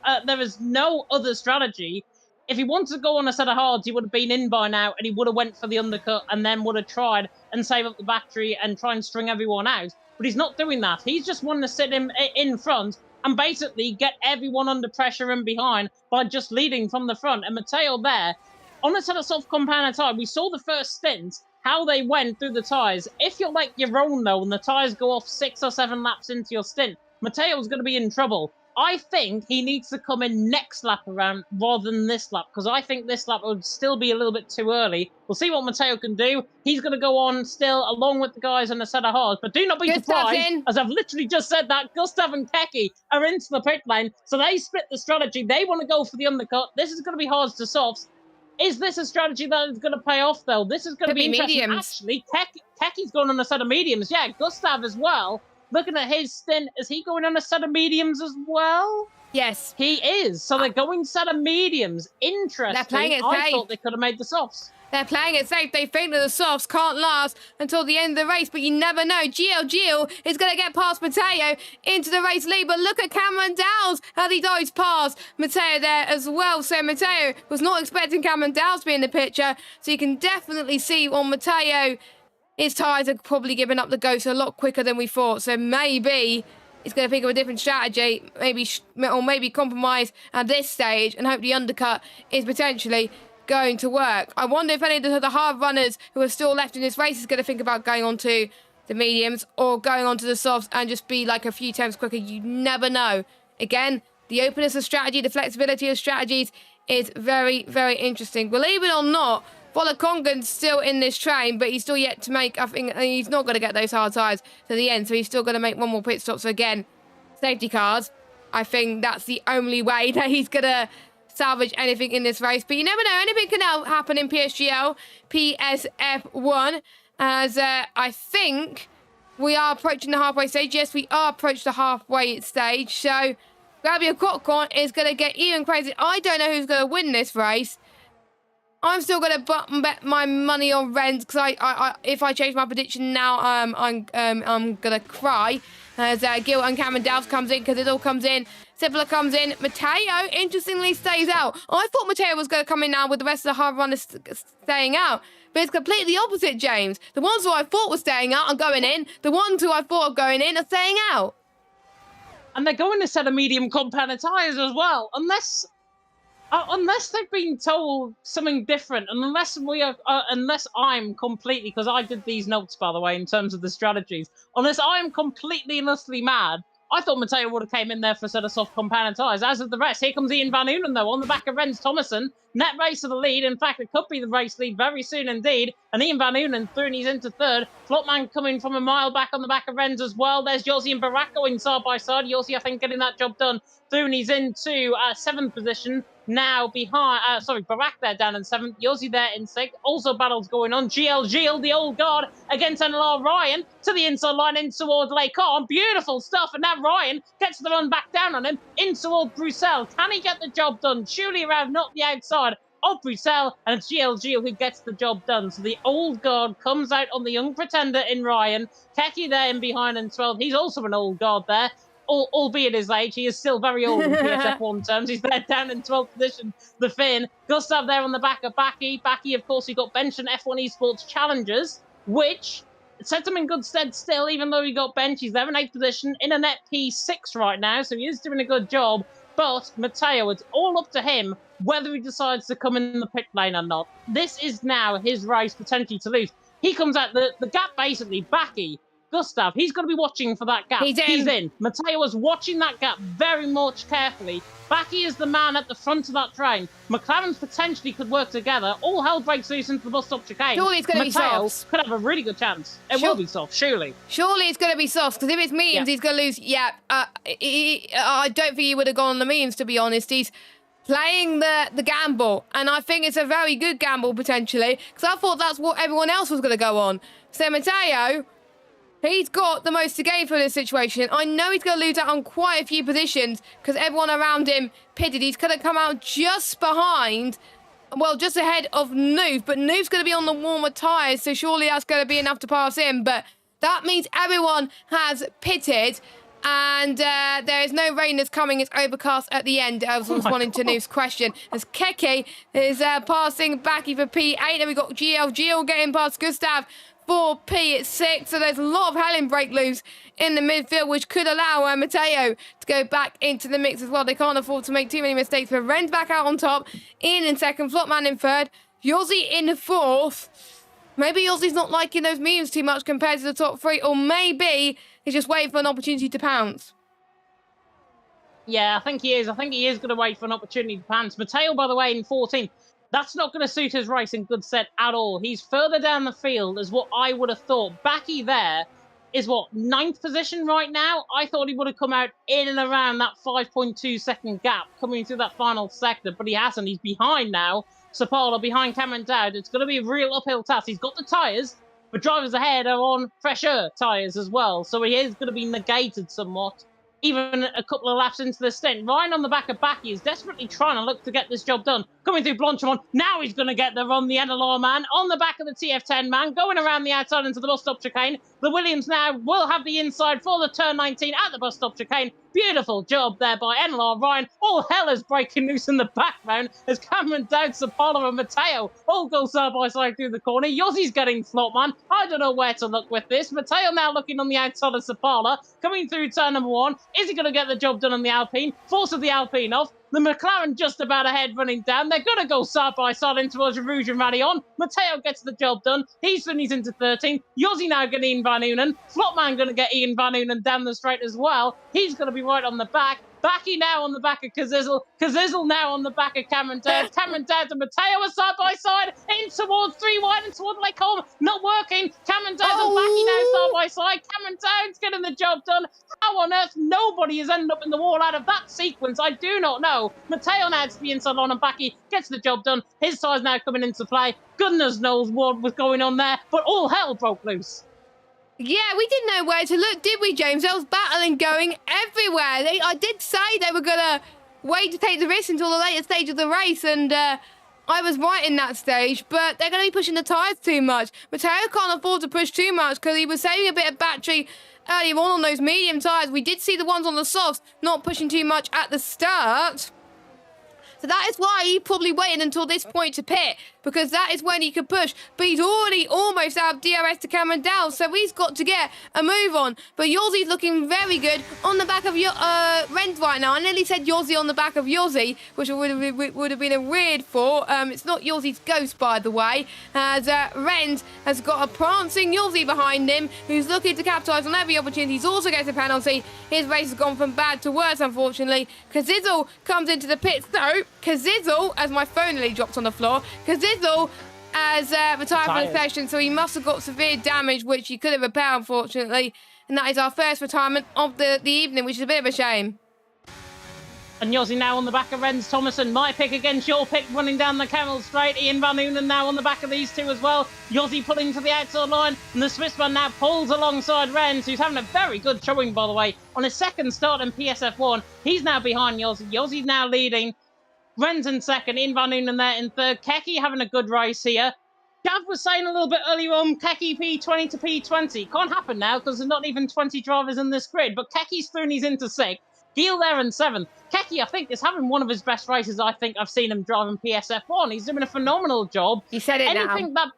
other strategy. If he wanted to go on a set of hards, he would have been in by now, and he would have went for the undercut, and then would have tried and save up the battery and try and string everyone out. But he's not doing that. He's just wanting to sit him in front and basically get everyone under pressure and behind by just leading from the front. And Matteo there, on a set of soft compound tyre, we saw the first stint, how they went through the tyres. If you're like your own, though, and the tyres go off 6 or 7 laps into your stint, Matteo's going to be in trouble. I think he needs to come in next lap around rather than this lap, because I think this lap would still be a little bit too early. We'll see what Matteo can do. He's going to go on still, along with the guys in a set of hards. But do not be surprised, as I've literally just said that, Gustav and Keki are into the pit lane, so they split the strategy. They want to go for the undercut. This is going to be hards to softs. Is this a strategy that is going to pay off, though? This is going to be interesting. Mediums. Actually, Keki's going on a set of mediums. Yeah, Gustav as well. Looking at his stint, is he going on a set of mediums as well? Yes. He is. So they're going set of mediums. Interesting. They're playing it I safe. thought they could have made the softs. They're playing it safe. They think that the softs can't last until the end of the race, but you never know. GL is going to get past Matteo into the race lead, but look at Cameron Dowles, how he dives past Matteo there as well. So Matteo was not expecting Cameron Dowles to be in the picture, so you can definitely see on Matteo, his tyres are probably giving up the ghost a lot quicker than we thought, so maybe he's going to think of a different strategy, maybe compromise at this stage and hope the undercut is potentially going to work. I wonder if any of the hard runners who are still left in this race is going to think about going on to the mediums or going on to the softs and just be like a few tenths quicker. You never know. Again, the openness of strategy, the flexibility of strategies is very, very interesting. Believe it or not, Volokongan's still in this train, but he's still yet to make, I think he's not going to get those hard tyres to the end, so he's still going to make one more pit stop. So again, safety cars, I think that's the only way that he's going to salvage anything in this race. But you never know, anything can happen in PSGL, PSF1, as I think we are approaching the halfway stage. Yes, we are approaching the halfway stage, so Grabby Kokon is going to get even crazy. I don't know who's going to win this race. I'm still going to bet my money on Renz, because if I change my prediction now, I'm going to cry. As Gil and Cameron Dowles comes in, because it all comes in. Simpler comes in. Matteo, interestingly, stays out. I thought Matteo was going to come in now with the rest of the hard runners staying out. But it's completely opposite, James. The ones who I thought were staying out are going in. The ones who I thought are going in are staying out. And they're going to set of medium compound tyres as well. Unless they've been told something different, and unless I'm completely, because I did these notes, by the way, in terms of the strategies, unless I'm completely and utterly mad, I thought Matteo would have came in there for a set of soft compound tyres, as of the rest. Here comes Ian Van Unen, though, on the back of Renz Thomason. Net race to the lead. In fact, it could be the race lead very soon indeed. And Ian Van Unen through and he's into third. Flopman coming from a mile back on the back of Renz as well. There's Yossi and Barak going side by side. Yossi, I think, getting that job done through and he's into 7th position. Now behind, Barak there down in 7th, Yossi there in 6th. Also battles going on. GL, the old guard, against NLR Ryan to the inside line in towards Lacon. Beautiful stuff. And now Ryan gets the run back down on him in towards Bruxelles. Can he get the job done? Surely around, not the outside of Bruxelles, and it's GL who gets the job done. So the old guard comes out on the young pretender in Ryan. Keki there in behind in 12th. He's also an old guard there. Albeit his age, he is still very old in PSF1 terms. He's there down in 12th position, the Finn. Gustav there on the back of Baki. Baki, of course, he got benched in F1 Esports Challengers, which set him in good stead still, even though he got benched. He's there in 8th position, in a net P6 right now, so he is doing a good job. But Matteo, it's all up to him whether he decides to come in the pit lane or not. This is now his race potentially to lose. He comes out, the gap basically, Baki, Gustav. He's going to be watching for that gap. He's in. Matteo was watching that gap very much carefully. Baki is the man at the front of that train. McLarens potentially could work together. All hell breaks loose into the bus stop chicane. Surely it's going to be Matteo soft. could have a really good chance. It will be soft, surely. Surely it's going to be soft, because if it's mediums, he's going to lose. Yeah, I don't think he would have gone on the mediums, to be honest. He's playing the gamble, and I think it's a very good gamble, potentially, because I thought that's what everyone else was going to go on. So Matteo, he's got the most to gain for this situation. I know he's going to lose out on quite a few positions because everyone around him pitted. He's going to come out just behind, well, just ahead of Noof, but Noof's going to be on the warmer tyres, so surely that's going to be enough to pass him. But that means everyone has pitted, and there is no rain that's coming. It's overcast at the end. I was responding to Noof's question. As Keke is passing Baki for P8, and we've got GL getting past Gustav for P6, so there's a lot of hell in break loose in the midfield, which could allow Matteo to go back into the mix as well. They can't afford to make too many mistakes, but Ren's back out on top, Ian in second, Flopman in third, Yossi in fourth. Maybe Yossi's not liking those mediums too much compared to the top three, or maybe he's just waiting for an opportunity to pounce. Yeah, I think he is. I think he is going to wait for an opportunity to pounce. Matteo, by the way, in 14th. That's not going to suit his race in good set at all. He's further down the field is what I would have thought. Baki there is, what, 9th position right now? I thought he would have come out in and around that 5.2 second gap coming through that final sector, but he hasn't. He's behind now. Sapala behind Cameron Dowd. It's going to be a real uphill task. He's got the tyres, but drivers ahead are on fresher tyres as well, so he is going to be negated somewhat. Even a couple of laps into the stint. Ryan on the back of Baki is desperately trying to look to get this job done. Coming through Blanchimont. Now he's going to get there on the NLR man. On the back of the TF10 man. Going around the outside into the bus stop chicane. The Williams now will have the inside for the turn 19 at the bus stop chicane. Beautiful job there by NLR Ryan. All hell is breaking loose in the background as Cameron Dowd, Sapala and Matteo all go side by side through the corner. Yossi's getting flop, man. I don't know where to look with this. Matteo now looking on the outside of Sapala. Coming through turn number 1. Is he going to get the job done on the Alpine? Force of the Alpine off. The McLaren just about ahead running down. They're going to go side by side into Rouge and Rally on. Matteo gets the job done. He's finished into 13th. Yossi now getting Ian Van Unen. Flopman going to get Ian Van Unen down the straight as well. He's going to be right on the back. Baki now on the back of Kazizzle. Kazizzle now on the back of Cameron Dowd. Cameron Dowd and Matteo are side by side. In towards 3 wide and toward Lake Holm. Not working. Cameron Dowd and Baki now side by side. Cameron Dowd's getting the job done. How on earth nobody has ended up in the wall out of that sequence? I do not know. Matteo now to the inside line and Baki gets the job done. His side's now coming into play. Goodness knows what was going on there. But all hell broke loose. Yeah, we didn't know where to look, did we, James? There was battling going everywhere. I did say they were going to wait to take the risk until the later stage of the race, and I was right in that stage, but they're going to be pushing the tyres too much. Matteo can't afford to push too much because he was saving a bit of battery earlier on those medium tyres. We did see the ones on the softs not pushing too much at the start. So that is why he probably waited until this point to pit, because that is when he could push. But he's already almost out of DRS to Cameron Dowd, so he's got to get a move on. But Yossi's looking very good on the back of Renz right now. I nearly said Yossi on the back of Yossi, which would have been a weird thought. It's not Yossi's ghost, by the way, as Renz has got a prancing Yossi behind him, who's looking to capitalise on every opportunity. He's also gets a penalty. His race has gone from bad to worse, unfortunately. Kazizzle comes into the pits, though. Kazizzle, as my phone nearly dropped on the floor, Kazizzle has retired from the session, so he must have got severe damage, which he could have repaired, unfortunately. And that is our first retirement of the evening, which is a bit of a shame. And Yossi now on the back of Renz Thomason. My pick against your pick running down the Camel straight. Ian Van Unen now on the back of these two as well. Yossi pulling to the outside line. And the Swissman now pulls alongside Renz, who's having a very good showing, by the way. On his second start in PSF1, he's now behind Yossi. Yossi's now leading. Renz in second. Ian Van Unen there in third. Keke having a good race here. Gav was saying a little bit earlier on, Keke P20 to P20. Can't happen now because there's not even 20 drivers in this grid. But Keke's through and he's into sixth. Giel there in seventh. Keke, I think, is having one of his best races I think I've seen him driving PSF1. He's doing a phenomenal job. You said it Anything now.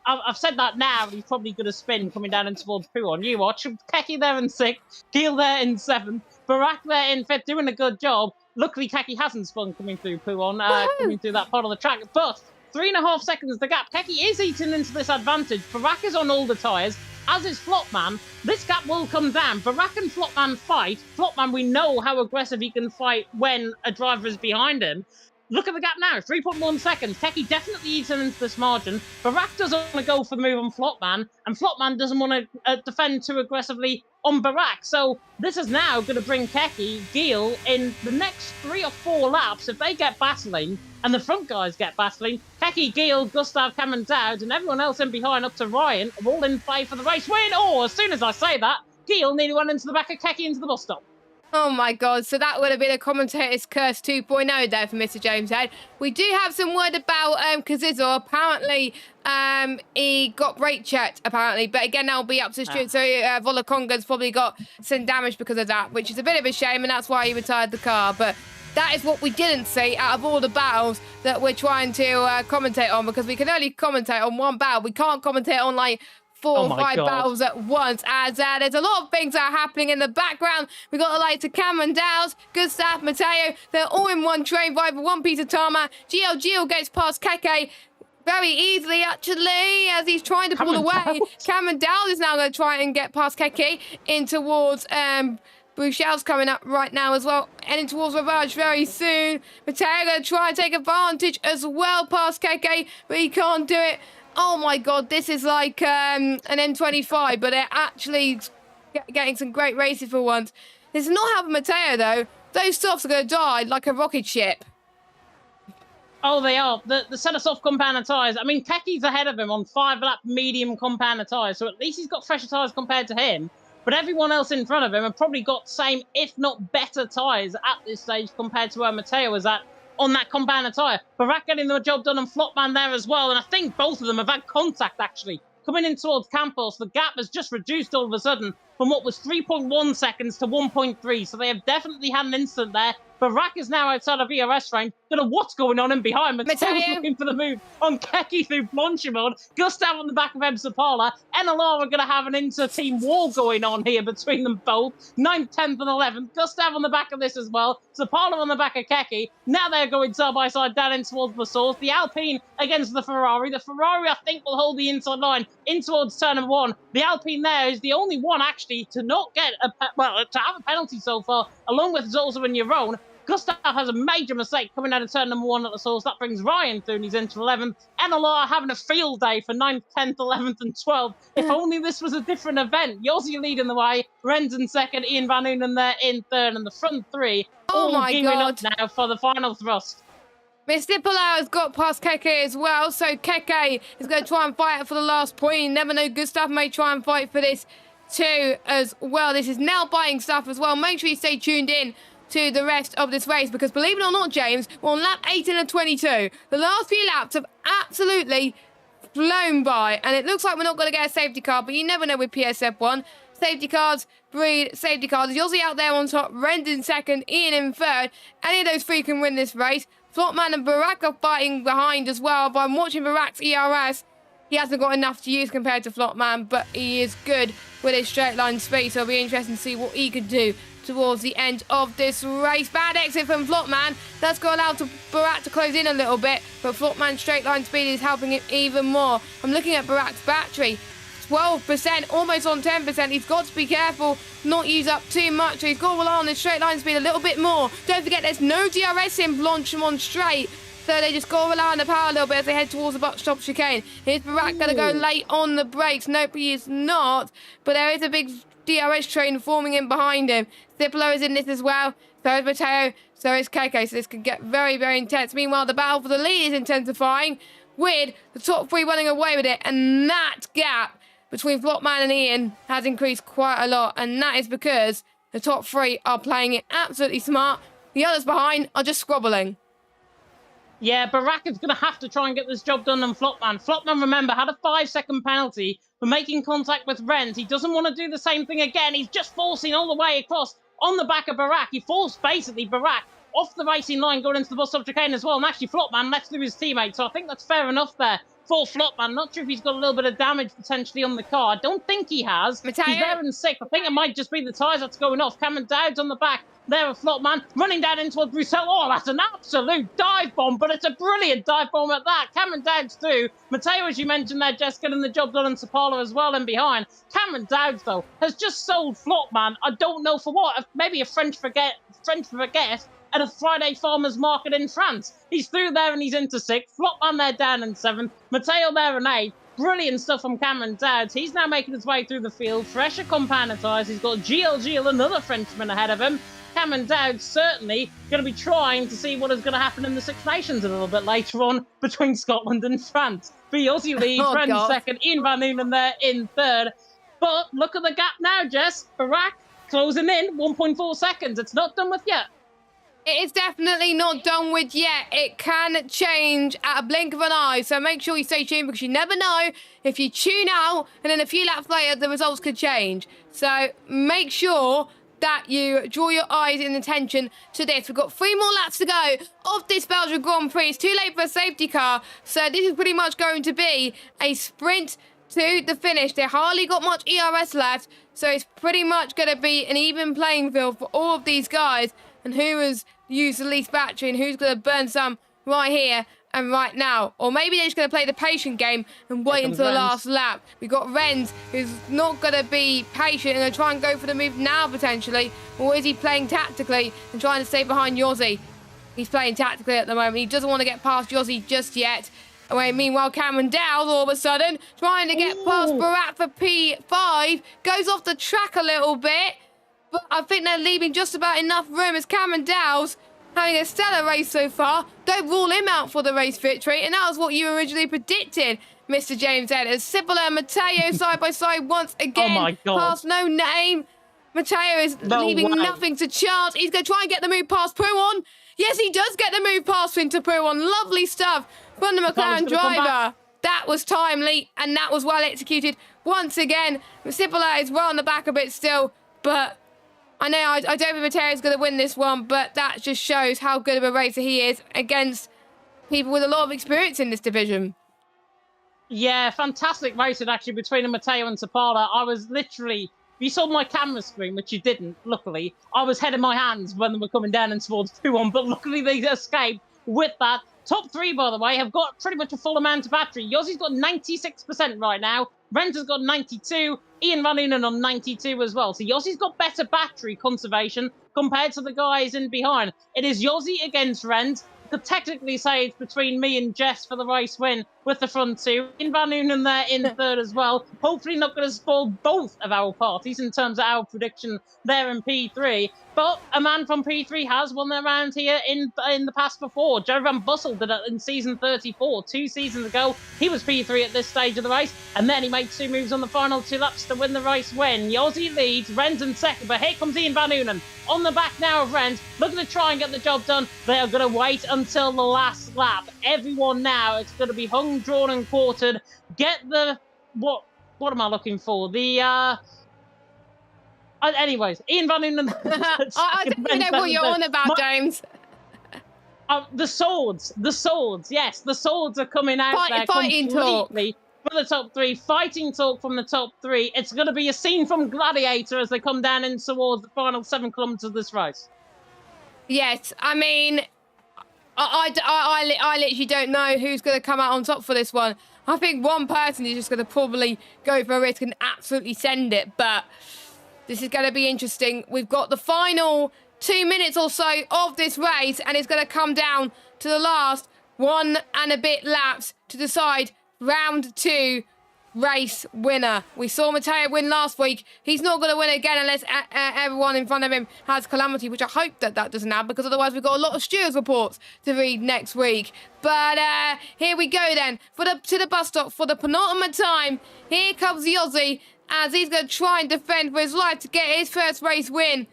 I've said that now. He's probably going to spin coming down in towards Puon. You watch. Keke there in sixth. Giel there in seventh. Barak there in fifth, doing a good job. Luckily, Keke hasn't spun coming through Puon, coming through that part of the track. But 3.5 seconds the gap. Keke is eating into this advantage. Barak is on all the tyres. as is Flopman. This gap will come down. Barak and Flopman fight. Flopman, we know how aggressive he can fight when a driver is behind him. Look at the gap now, 3.1 seconds. Keki definitely eats into this margin. Barak doesn't want to go for the move on Flopman, and Flopman doesn't want to defend too aggressively on Barak. So this is now going to bring Keki, Gil, in the next 3 or 4 laps. If they get battling, and the front guys get battling, Keki, Gil, Gustav, Cameron Dowd, and everyone else in behind up to Ryan are all in play for the race win. Oh, as soon as I say that, Gil nearly went into the back of Keki into the bus stop. Oh my God, so that would have been a commentator's curse 2.0 there for Mr. James Head. We do have some word about Kazizo. Apparently, he got brake checked, apparently. But again, that'll be up to Stuart. So Volakonga's probably got some damage because of that, which is a bit of a shame, and that's why he retired the car. But that is what we didn't see out of all the battles that we're trying to commentate on, because we can only commentate on one battle. We can't commentate on, like, 4 or 5 battles at once, as there's a lot of things that are happening in the background. We've got the likes of Cameron Dowd, Gustav, Matteo. They're all in one train ride with one piece of tarmac. GLGL gets past Keke very easily, actually, as he's trying to pull away. Cameron Dowd is now going to try and get past Keke in towards... Bruchel's coming up right now as well, heading towards Ravage very soon. Matteo going to try and take advantage as well past Keke, but he can't do it. Oh my God, this is like an M25, but they're actually getting some great races for once. This is not helping Matteo, though. Those softs are going to die like a rocket ship. Oh, they are. The set of soft compounder tyres. I mean, Keki's ahead of him on 5-lap medium compounder tyres, so at least he's got fresher tyres compared to him. But everyone else in front of him have probably got same, if not better, tyres at this stage compared to where Matteo was at on that compounder tyre. Barak getting the job done and Flopman there as well. And I think both of them have had contact, actually. Coming in towards Campos, the gap has just reduced all of a sudden from what was 3.1 seconds to 1.3. So they have definitely had an instant there. Barak is now outside of ERS range. Don't know what's going on in behind. Matteo's looking for the move on Keki through Blanchimond. Gustav on the back of Zapala. NLR are going to have an inter-team war going on here between them both. 9th, 10th and 11th. Gustav on the back of this as well. Zapala on the back of Keki. Now they're going side by side down in towards the source. The Alpine against the Ferrari. The Ferrari, I think, will hold the inside line in towards turn number 1. The Alpine there is the only one, actually, to not get to have a penalty so far, along with Zolza and Yaron. Gustav has a major mistake coming out of turn number 1 at the source. That brings Ryan through and he's into 11th. NLR having a field day for 9th, 10th, 11th and 12th. If only this was a different event. Yossi leading the way. Ren's in 2nd. Ian Van Unen there in 3rd. And the front 3 all gearing up now for the final thrust. Mr. Palau has got past Keke as well. So Keke is going to try and fight for the last point. You never know. Gustav may try and fight for this too as well. This is nail biting stuff as well. Make sure you stay tuned in to the rest of this race, because believe it or not, James, we're on lap 18 and 22. The last few laps have absolutely flown by, and it looks like we're not going to get a safety car, but you never know with PSF1. Safety cars breed safety cars. Yossi out there on top, Rend in 2nd, Ian in 3rd. Any of those 3 can win this race. Flopman and Barak are fighting behind as well, but I'm watching Barak's ERS. He hasn't got enough to use compared to Flopman, but he is good with his straight line speed, so it'll be interesting to see what he can do towards the end of this race. Bad exit from Flopman. That's got allowed to Barak to close in a little bit, but Flopman's straight line speed is helping him even more. I'm looking at Barak's battery. 12%, almost on 10%. He's got to be careful, not use up too much. So he's got to rely on his straight line speed a little bit more. Don't forget, there's no DRS in Blanchimond straight. So they just got to rely on the power a little bit as they head towards the butt stop chicane. Here's Barak going to go late on the brakes. Nope, he is not. But there is a big DRS train forming in behind him. Zipolo is in this as well. So is Matteo. So is Keke. So this could get very, very intense. Meanwhile, the battle for the lead is intensifying, with the top 3 running away with it. And that gap between Flopman and Ian has increased quite a lot. And that is because the top 3 are playing it absolutely smart. The others behind are just squabbling. Yeah, Barak is going to have to try and get this job done on Flopman. Flopman, remember, had a 5-second penalty for making contact with Renz. He doesn't want to do the same thing again. He's just forcing all the way across on the back of Barak. He forced basically Barak off the racing line going into the bus stop chicane as well. And actually, Flopman left through his teammate. So I think that's fair enough there for Flopman. Not sure if he's got a little bit of damage potentially on the car. I don't think he has. Matteo. He's there in sixth. I think it might just be the tyres that's going off. Cameron Dowd's on the back. There, a Flopman running down in towards Roussel. Oh, that's an absolute dive bomb, but it's a brilliant dive bomb at that. Cameron Dowd's through. Matteo, as you mentioned there, just getting the job done, and Sapala as well in behind. Cameron Dowd's, though, has just sold Flopman. I don't know for what. Maybe a French forget at a Friday farmers market in France. He's through there and he's into sixth. Flopman there down in seventh. Matteo there in eighth. Brilliant stuff from Cameron Dowd. He's now making his way through the field. Fresher compound tyres. He's got GLG, another Frenchman ahead of him. Cameron Dowd certainly going to be trying to see what is going to happen in the Six Nations a little bit later on between Scotland and France. The Aussie lead, Fred in second, Ian Van Noonen there in third. But look at the gap now, Jess. Barack closing in 1.4 seconds. It's not done with yet. It is definitely not done with yet. It can change at a blink of an eye. So make sure you stay tuned, because you never know. If you tune out and then a few laps later, the results could change. So make sure that you draw your eyes and attention to this. We've got 3 more laps to go of this Belgian Grand Prix. It's too late for a safety car. So this is pretty much going to be a sprint to the finish. They hardly got much ERS left. So it's pretty much going to be an even playing field for all of these guys. And who has used the least battery and who's going to burn some right here and right now. Or maybe they're just going to play the patient game and wait until the last lap. We've got Renz, who's not going to be patient and going to try and go for the move now, potentially. Or is he playing tactically and trying to stay behind Yossi? He's playing tactically at the moment. He doesn't want to get past Yossi just yet. Meanwhile, Cameron Dowd, all of a sudden, trying to get past Barat for P5. Goes off the track a little bit. But I think they're leaving just about enough room, as Cameron Dowd's having a stellar race so far. Don't rule him out for the race victory. And that was what you originally predicted, Mr. James Ellis. Cipolla and Matteo side by side once again. Oh my God. Past no name. Matteo is leaving nothing to chance. He's going to try and get the move past Pouon. Yes, he does get the move past into Pouon. Lovely stuff from the McLaren driver. That was timely and that was well executed. Once again, Cipolla is well on the back a bit still, but I know I don't think Matteo's going to win this one, but that just shows how good of a racer he is against people with a lot of experience in this division. Yeah, fantastic racing actually between Matteo and Sapala. I was literally, if you saw my camera screen, which you didn't, luckily, I was head in my hands when they were coming down and towards 2-1, but luckily they escaped with that. Top 3, by the way, have got pretty much a full amount of battery. Yossi's got 96% right now. Brent has got 92. Ian Van Noonen on 92 as well. So Yossi's got better battery conservation compared to the guys in behind. It is Yossi against Rent. Could technically say it's between me and Jess for the race win with the front 2. Ian Van Noonen there in third as well. Hopefully not going to spoil both of our parties in terms of our prediction there in P3. But a man from P3 has won around here in the past before. Joe Van Bussel did it in season 34. 2 seasons ago, he was P3 at this stage of the race. And then he made 2 moves on the final 2 laps to win the race win. Yossi leads, Renz in second. But here comes Ian Van Noonen on the back now of Renz, looking to try and get the job done. They are going to wait until the last lap. Everyone now, it's going to be hung, drawn and quartered. Get the... What am I looking for? The... Anyways, Ian Van Noonen. I don't know what you're on about, James. The swords, yes, the swords are coming out there fighting talk for the top 3. Fighting talk from the top 3. It's going to be a scene from Gladiator as they come down in towards the final 7 kilometres of this race. Yes, I mean, I literally don't know who's going to come out on top for this one. I think one person is just going to probably go for a risk and absolutely send it, but this is going to be interesting. We've got the final 2 minutes or so of this race, and it's going to come down to the last 1 and a bit laps to decide round 2 race winner. We saw Matteo win last week. He's not going to win again unless everyone in front of him has calamity, which I hope that doesn't happen, because otherwise we've got a lot of stewards reports to read next week. But here we go then to the bus stop for the penultimate time. Here comes Yossi, as he's going to try and defend for his life to get his first race win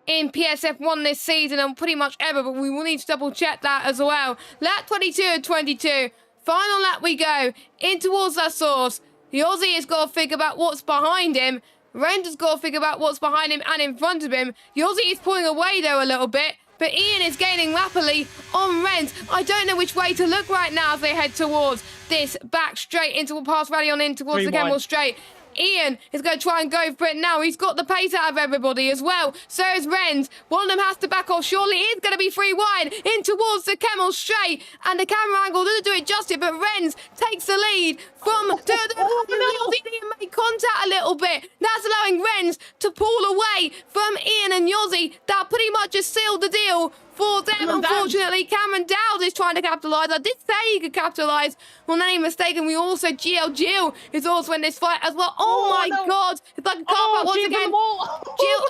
in PSF1 this season, and pretty much ever, but we will need to double check that as well. Lap 22 and 22. Final lap we go in towards that source. Yossi has got to think about what's behind him. Render's got to think about what's behind him and in front of him. Yossi is pulling away though a little bit, but Ian is gaining rapidly on Renz. I don't know which way to look right now as they head towards this back straight into past rally on in towards the Kemmel Straight. Ian is going to try and go for it now. He's got the pace out of everybody as well. So is Renz. One of them has to back off. Surely it is going to be free wide in towards the Kemmel Straight. And the camera angle doesn't do it justice, but Renz takes the lead from... Ian made contact a little bit. That's allowing Renz to pull away from Ian and Yossi. That pretty much just sealed the deal for them. Unfortunately, Cameron Dowd is trying to capitalise. I did say he could capitalise on any mistake, and we also Jill is also in this fight as well. Oh my God! It's like a car park once again. Jill,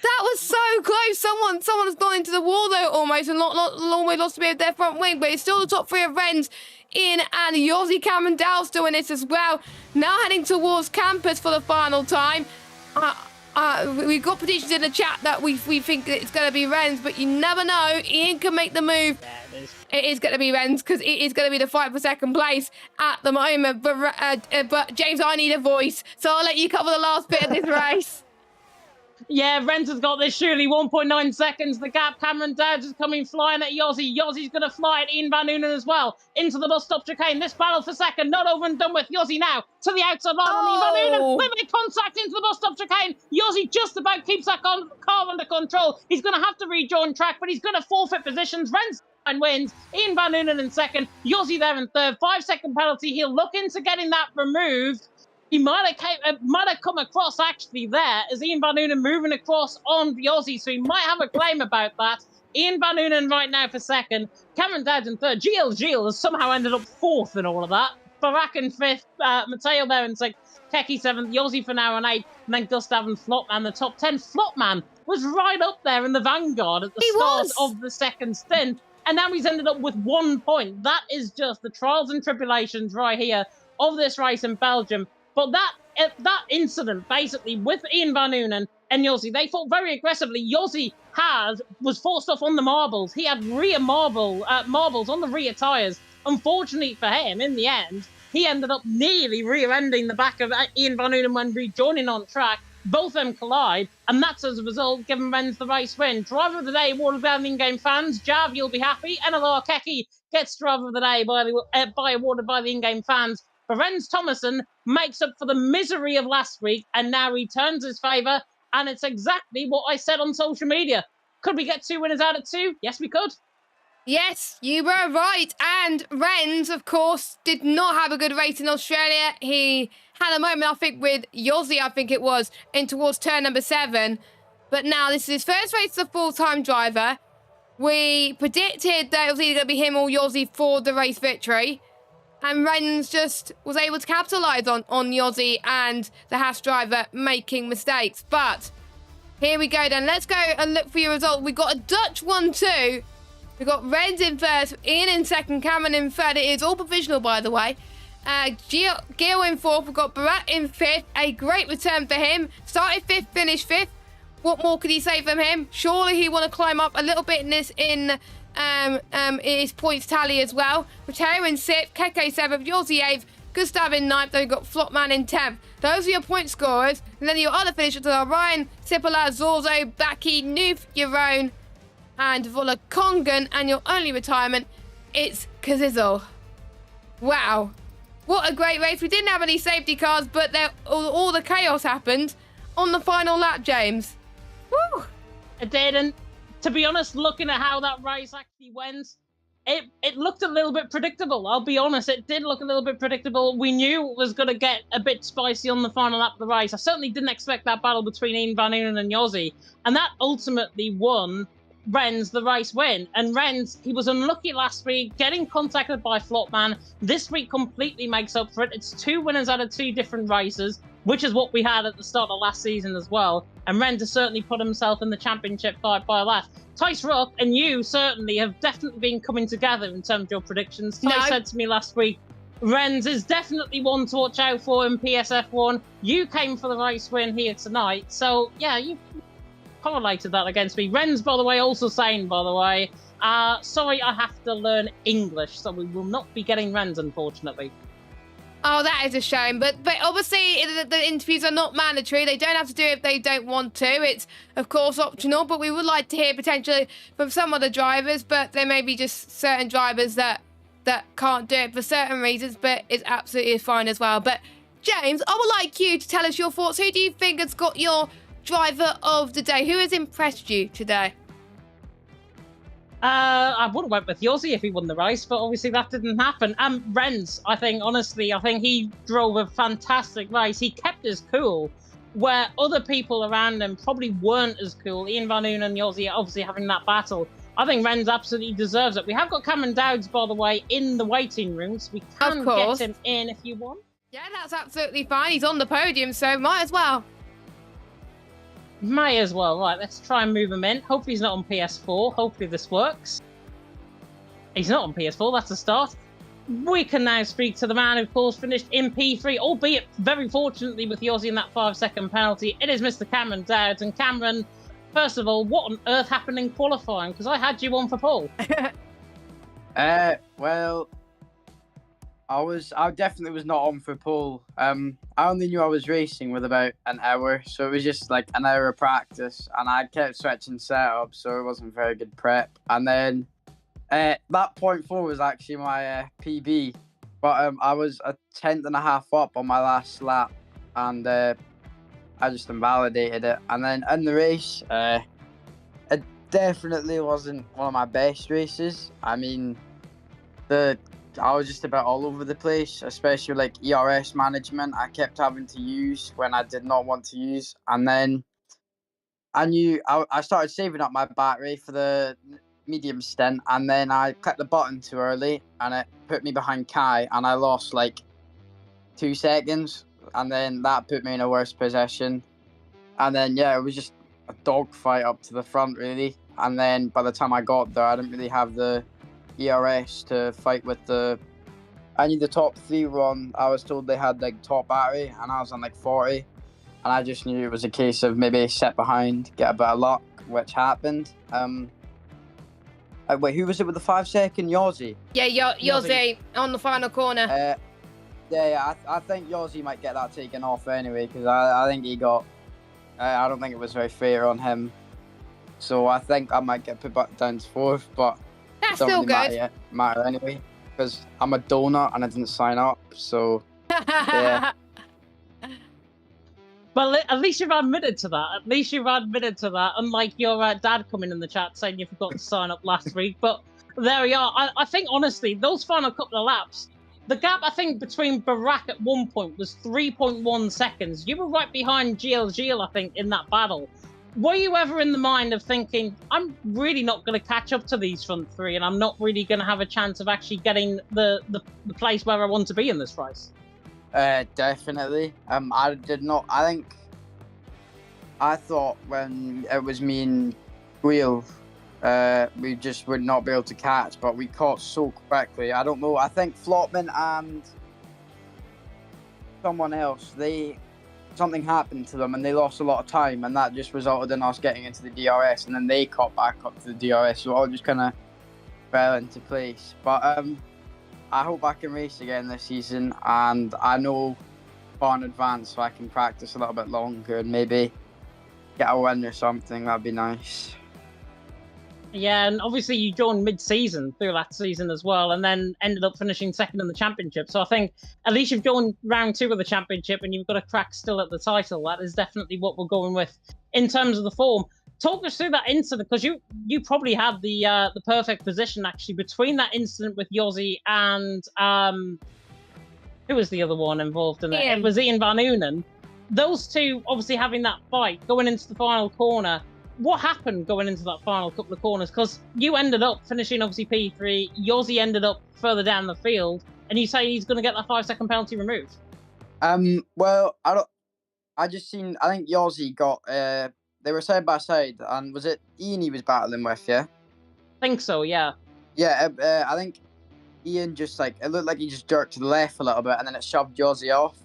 that was so close. Someone has gone into the wall though, almost, and almost lost a bit of their front wing, but it's still the top three of Renz. Ian and Yossi. Cameron Dowd still in this as well. Now heading towards campus for the final time. We've got predictions in the chat that we think it's going to be Renz, but you never know. Ian can make the move. Yeah, it is going to be Renz because it is going to be the fight for second place at the moment. But James, I need a voice, so I'll let you cover the last bit of this race. Yeah, Renz has got this surely 1.9 seconds. The gap. Cameron Dowd is coming flying at Yossi. Yossi's going to fly at Ian Van Noonen as well. Into the bus stop chicane. This battle for second. Not over and done with. Yossi now to the outside line on Ian Van Noonen. They make contact into the bus stop chicane. Yossi just about keeps that car under control. He's going to have to rejoin track, but he's going to forfeit positions. Renz and wins. Ian Van Noonen in second. Yossi there in third. 5-second penalty. He'll look into getting that removed. He might have come across actually there as Ian Van Noonen moving across on Yossi, so he might have a claim about that. Ian Van Noonen right now for second. Cameron Dowd in third. GL has somehow ended up fourth in all of that. Barak in fifth. Matteo there in sixth. Keki seventh. Yossi for now in eighth. And then Gustav and Flopman, the top 10. Flopman was right up there in the vanguard at the start of the second stint. And now he's ended up with 1 point. That is just the trials and tribulations right here of this race in Belgium. But that incident, basically, with Ian Van Noonen and Yossi, they fought very aggressively. Yossi was forced off on the marbles. He had rear marbles on the rear tyres. Unfortunately for him, in the end, he ended up nearly rear-ending the back of Ian Van Noonen when rejoining on track. Both of them collide, and that's as a result given Renz the race win. Driver of the day awarded by the in-game fans. Jav, you'll be happy. NLR Keki gets driver of the day awarded by the in-game fans. But Renz Thomason makes up for the misery of last week and now returns his favour. And it's exactly what I said on social media. Could we get 2 winners out of 2? Yes, we could. Yes, you were right. And Renz, of course, did not have a good race in Australia. He had a moment, I think, with Yossi, I think it was, in towards turn number 7. But now this is his first race as a full-time driver. We predicted that it was either going to be him or Yossi for the race victory. And Renz just was able to capitalise on Yossi and the Haas driver making mistakes. But here we go then. Let's go and look for your result. We've got a Dutch 1-2. We've got Renz in first, Ian in second, Cameron in third. It is all provisional, by the way. Gil in fourth. We've got Barat in fifth. A great return for him. Started fifth, finished fifth. What more could he say from him? Surely he want to climb up a little bit in his points tally as well. Mateo in 6th, Keke 7th, Yossi 8th, Gustav in 9th, then we've got Flopman in 10th. Those are your point scorers. And then your other finishers are Ryan, Sipola, Zorzo, Baki, Noof, Jeroen, and Volakongan. And your only retirement, it's Kazizel. Wow. What a great race. We didn't have any safety cars, but all the chaos happened on the final lap, James. Woo! It didn't. To be honest, looking at how that race actually went, it looked a little bit predictable. I'll be honest, it did look a little bit predictable. We knew it was going to get a bit spicy on the final lap of the race. I certainly didn't expect that battle between Ian Van Noonen and Yossi. And that ultimately won Renz the race win. And Renz, he was unlucky last week, getting contacted by Flopman. This week completely makes up for it. It's 2 winners out of 2 different races, which is what we had at the start of last season as well. And Renz has certainly put himself in the championship fight by that. Tice Rock and you certainly have definitely been coming together in terms of your predictions. Tice said to me last week, Renz is definitely one to watch out for in PSF1. You came for the race win here tonight. So, yeah, you correlated that against me. Renz, by the way, also saying, by the way, sorry, I have to learn English, so we will not be getting Renz, unfortunately. Oh, that is a shame. But obviously, the interviews are not mandatory. They don't have to do it if they don't want to. It's, of course, optional. But we would like to hear potentially from some other drivers. But there may be just certain drivers that can't do it for certain reasons. But it's absolutely fine as well. But, James, I would like you to tell us your thoughts. Who do you think has got your driver of the day? Who has impressed you today? I would have went with Yossi if he won the race, but obviously that didn't happen. Renz, I think he drove a fantastic race. He kept his cool, where other people around him probably weren't as cool. Ian Van Oon and Yossi are obviously having that battle. I think Renz absolutely deserves it. We have got Cameron Dowds, by the way, in the waiting rooms. We can get him in if you want. Yeah, that's absolutely fine. He's on the podium, so might as well. May as well. Right, let's try and move him in. Hopefully he's not on PS4. Hopefully this works. He's not on PS4. That's a start. We can now speak to the man who, of course, finished in P3, albeit very fortunately with Yossi in that 5-second penalty. It is Mr. Cameron Dowds. And Cameron, first of all, what on earth happened in qualifying? Because I had you on for pole. Well, I definitely was not on for pole. I only knew I was racing with about an hour, so it was just like an hour of practice, and I kept switching setups, so it wasn't very good prep. And then that 0.4 was actually my PB, but I was a tenth and a half up on my last lap, and I just invalidated it. And then in the race, it definitely wasn't one of my best races. I mean, I was just about all over the place, especially like ERS management. I kept having to use when I did not want to use. And then I started saving up my battery for the medium stint, and then I clicked the button too early and it put me behind Kai, and I lost like 2 seconds, and then that put me in a worse position. And then, yeah, it was just a dogfight up to the front, really. And then by the time I got there, I didn't really have the ERS to fight with I knew the top 3 were on. I was told they had like top battery, and I was on like 40, and I just knew it was a case of maybe sit behind, get a bit of luck, which happened. Wait, who was it with the 5-second? Yossi? Yeah, Yossi on the final corner. I think Yossi might get that taken off anyway, because I think he got I don't think it was very fair on him, so I think I might get put back down to 4th, but That's don't still really good. matter anyway, because I'm a donut and I didn't sign up, so yeah. Well, at least you've admitted to that. Unlike your dad coming in the chat saying you forgot to sign up last week. But there we are. I think, honestly, those final couple of laps, the gap, I think, between Barack at one point was 3.1 seconds. You were right behind GLGL, I think, in that battle. Were you ever in the mind of thinking, I'm really not going to catch up to these front 3, and I'm not really going to have a chance of actually getting the place where I want to be in this race? Definitely. I did not. I thought when it was me and Wheel, we just would not be able to catch, but we caught so quickly. I don't know. I think Flopman and someone else, something happened to them and they lost a lot of time, and that just resulted in us getting into the DRS, and then they caught back up to the DRS, so it all just kind of fell into place. But I hope I can race again this season, and I know far in advance, so I can practice a little bit longer and maybe get a win or something. That'd be nice. Yeah, and obviously you joined mid-season through that season as well, and then ended up finishing second in the championship. So I think at least you've joined round 2 of the championship, and you've got a crack still at the title. That is definitely what we're going with in terms of the form. Talk us through that incident, because you probably had the perfect position actually between that incident with Yossi and who was the other one involved in it? Ian. It was Ian Van Oonen. Those two obviously having that fight going into the final corner. What happened going into that final couple of corners? Because you ended up finishing obviously P3. Yossi ended up further down the field, and you say he's going to get that 5-second penalty removed. Well, I think Yossi got. They were side by side, and was it Ian he was battling with? Yeah. I think so. Yeah. Yeah. I think Ian just it looked like he just jerked to the left a little bit, and then it shoved Yossi off.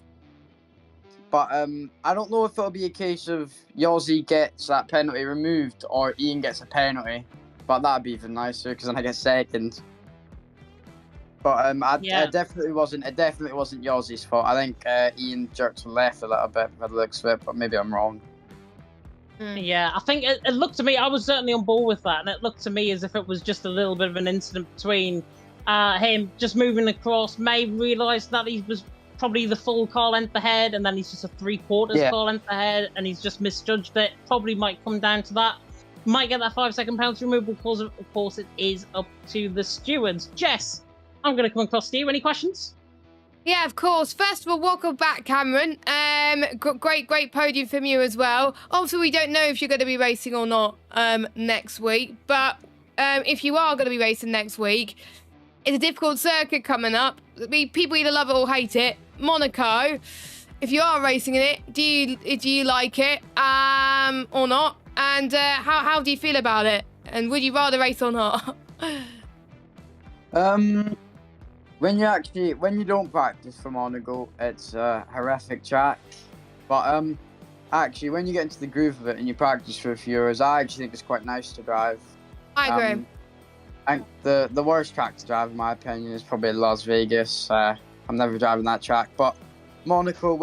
But I don't know if it'll be a case of Yossi gets that penalty removed or Ian gets a penalty. But that'd be even nicer, because then I get second. But Yeah. it definitely wasn't Yossi's fault. I think Ian jerked to the left a little bit by the looks of it, but maybe I'm wrong. Yeah, I think it looked to me, I was certainly on board with that, and it looked to me as if it was just a little bit of an incident between him just moving across, may realise that he was probably the full car length ahead, and then he's just a 3/4 car length ahead, and he's just misjudged it. Probably might come down to that. Might get that 5-second penalty removed, because of course it is up to the stewards. Jess, I'm going to come across to you. Any questions? Yeah, of course. First of all, welcome back, Cameron. Great podium from you as well. Also, we don't know if you're going to be racing or not next week, but if you are going to be racing next week, it's a difficult circuit coming up. People either love it or hate it. Monaco. If you are racing in it, do you like it or not? And how do you feel about it? And would you rather race or not? When you don't practice for Monaco, it's a horrific track. But actually, when you get into the groove of it and you practice for a few hours, I actually think it's quite nice to drive. I agree. I think the worst track to drive, in my opinion, is probably Las Vegas. I'm never driving that track. But Monaco,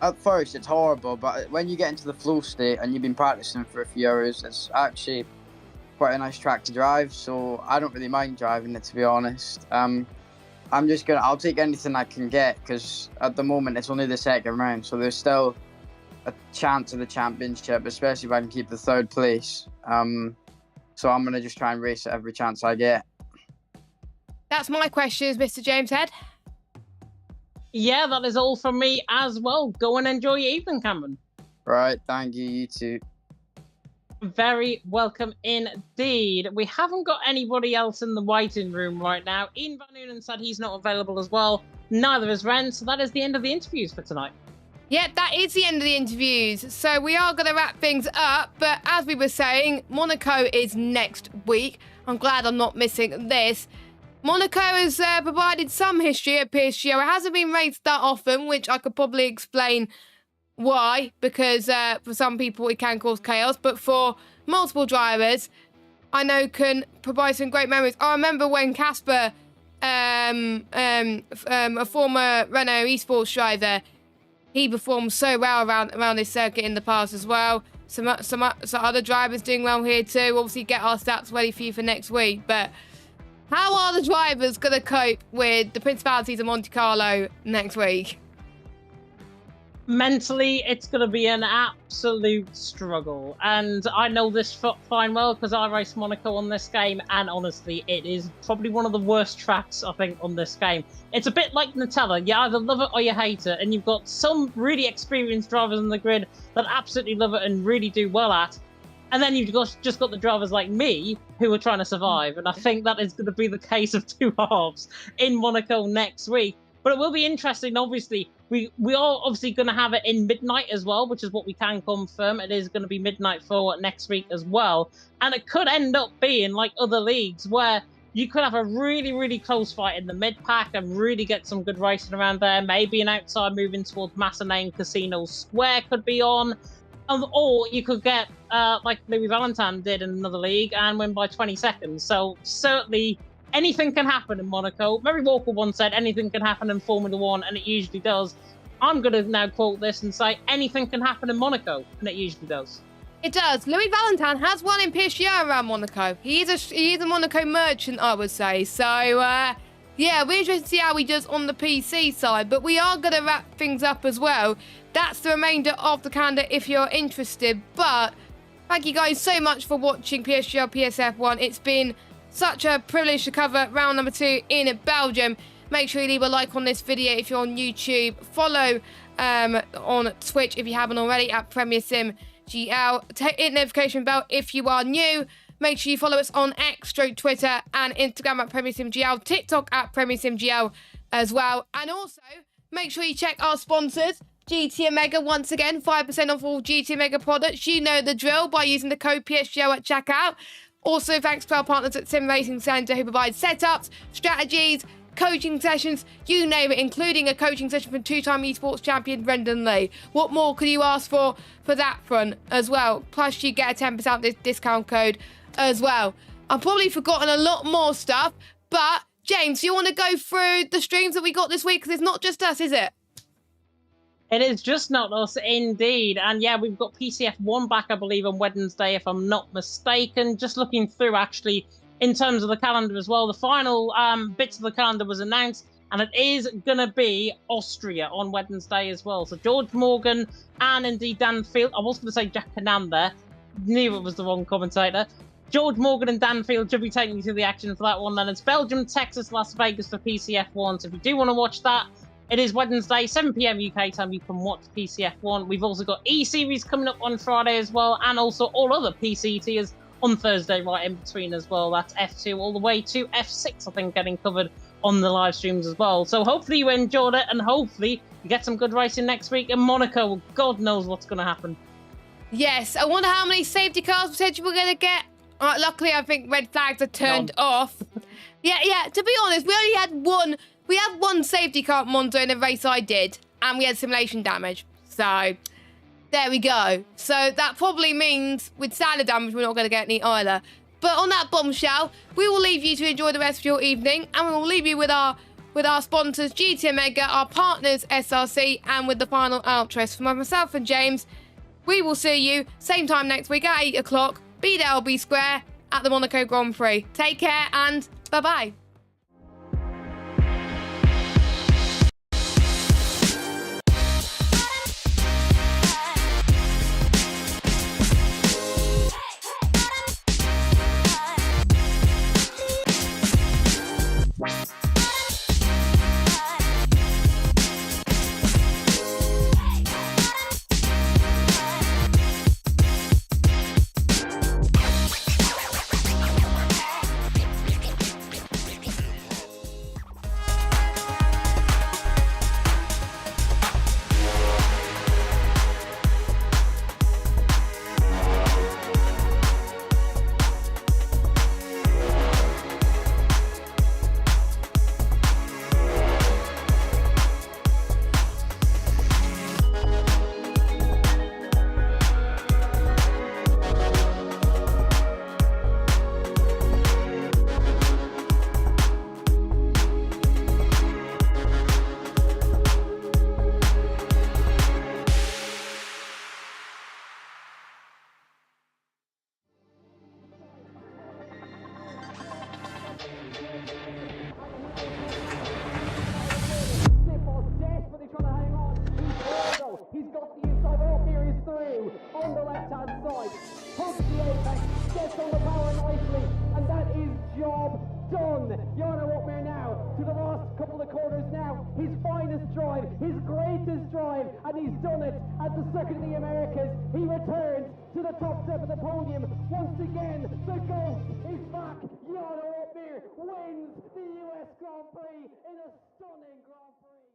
at first it's horrible, but when you get into the flow state and you've been practicing for a few hours, it's actually quite a nice track to drive. So I don't really mind driving it, to be honest. I'll take anything I can get, because at the moment it's only the second round, so there's still a chance of the championship, especially if I can keep the third place. So I'm going to just try and race at every chance I get. That's my questions, Mr. James Head. Yeah, that is all from me as well. Go and enjoy your evening, Cameron. Right, thank you, you too. Very welcome indeed. We haven't got anybody else in the waiting room right now. Ian Van Noonan said he's not available as well. Neither is Ren, so that is the end of the interviews for tonight. Yeah, that is the end of the interviews. So we are going to wrap things up. But as we were saying, Monaco is next week. I'm glad I'm not missing this. Monaco has provided some history at PSGL. It hasn't been raced that often, which I could probably explain why. Because for some people it can cause chaos. But for multiple drivers, I know can provide some great memories. I remember when Casper, a former Renault esports driver, he performed so well around this circuit in the past as well. Some other drivers doing well here too. Obviously, get our stats ready for you for next week. But how are the drivers going to cope with the Principalities of Monte Carlo next week? Mentally, it's going to be an absolute struggle. And I know this fine well because I raced Monaco on this game. And honestly, it is probably one of the worst tracks, I think, on this game. It's a bit like Nutella. You either love it or you hate it. And you've got some really experienced drivers on the grid that absolutely love it and really do well at. And then you've just got the drivers like me who are trying to survive. And I think that is going to be the case of two halves in Monaco next week. But it will be interesting, obviously. We are obviously going to have it in midnight as well, which is what we can confirm. It is going to be midnight for next week as well. And it could end up being like other leagues where you could have a really, really close fight in the mid-pack and really get some good racing around there. Maybe an outside moving towards Massenane Casino Square could be on. Or you could get, like Louis Valentin did in another league, and win by 20 seconds. So certainly anything can happen in Monaco. Mary Walker once said anything can happen in Formula One, and it usually does. I'm going to now quote this and say anything can happen in Monaco, and it usually does. It does. Louis Valentin has won in PSGL around Monaco. He is a Monaco merchant, I would say. So, yeah, we're interested to see how he does on the PC side. But we are going to wrap things up as well. That's the remainder of the calendar if you're interested. But thank you guys so much for watching PSGL PSF1. It's been such a privilege to cover round number 2 in Belgium. Make sure you leave a like on this video if you're on YouTube. Follow on Twitch if you haven't already at Premier Sim GL. Hit notification bell if you are new. Make sure you follow us on X, Twitter and Instagram at Premier Sim GL. TikTok at Premier Sim GL as well. And also, make sure you check our sponsors. GT Omega, once again, 5% off all GT Omega products. You know the drill by using the code PSGL at checkout. Also, thanks to our partners at Sim Racing Centre who provide setups, strategies, coaching sessions, you name it, including a coaching session from two-time esports champion Brendan Lee. What more could you ask for that front as well? Plus, you get a 10% discount code as well. I've probably forgotten a lot more stuff, but James, do you want to go through the streams that we got this week? Because it's not just us, is it? It is just not us, indeed. And yeah, we've got PCF 1 back, I believe, on Wednesday, if I'm not mistaken. Just looking through, actually, in terms of the calendar as well, the final bits of the calendar was announced, and it is going to be Austria on Wednesday as well. So George Morgan and indeed Dan Field. I was going to say Jack Canan there. Knew it was the wrong commentator. George Morgan and Dan Field should be taking you through the action for that one. Then it's Belgium, Texas, Las Vegas for PCF 1. So if you do want to watch that, it is Wednesday, 7 p.m. UK time. You can watch PCF 1. We've also got E-Series coming up on Friday as well, and also all other PC tiers on Thursday right in between as well. That's F2 all the way to F6, I think, getting covered on the live streams as well. So hopefully you enjoyed it, and hopefully you get some good racing next week in Monaco. Well, God knows what's going to happen. Yes, I wonder how many safety cars potentially we're going to get. Luckily, I think red flags are turned off. Yeah, to be honest, we only had one. We had one safety car monitor in the race I did, and we had simulation damage. So, there we go. So, that probably means with standard damage, we're not going to get any either. But on that bombshell, we will leave you to enjoy the rest of your evening, and we will leave you with our sponsors, GT Omega, our partners, SRC, and with the final outros. For myself and James, we will see you same time next week at 8 o'clock. Be there or be square at the Monaco Grand Prix. Take care and bye-bye. He's got the inside off here, he's through on the left-hand side. Hugs the apex, gets all the power nicely, and that is job done. Jarno Opmeer now to the last couple of corners now. His finest drive, his greatest drive, and he's done it at the Circuit of the Americas. He returns to the top step of the podium. Once again, the GOAT is back. Jarno Opmeer wins the US Grand Prix in a stunning Grand Prix.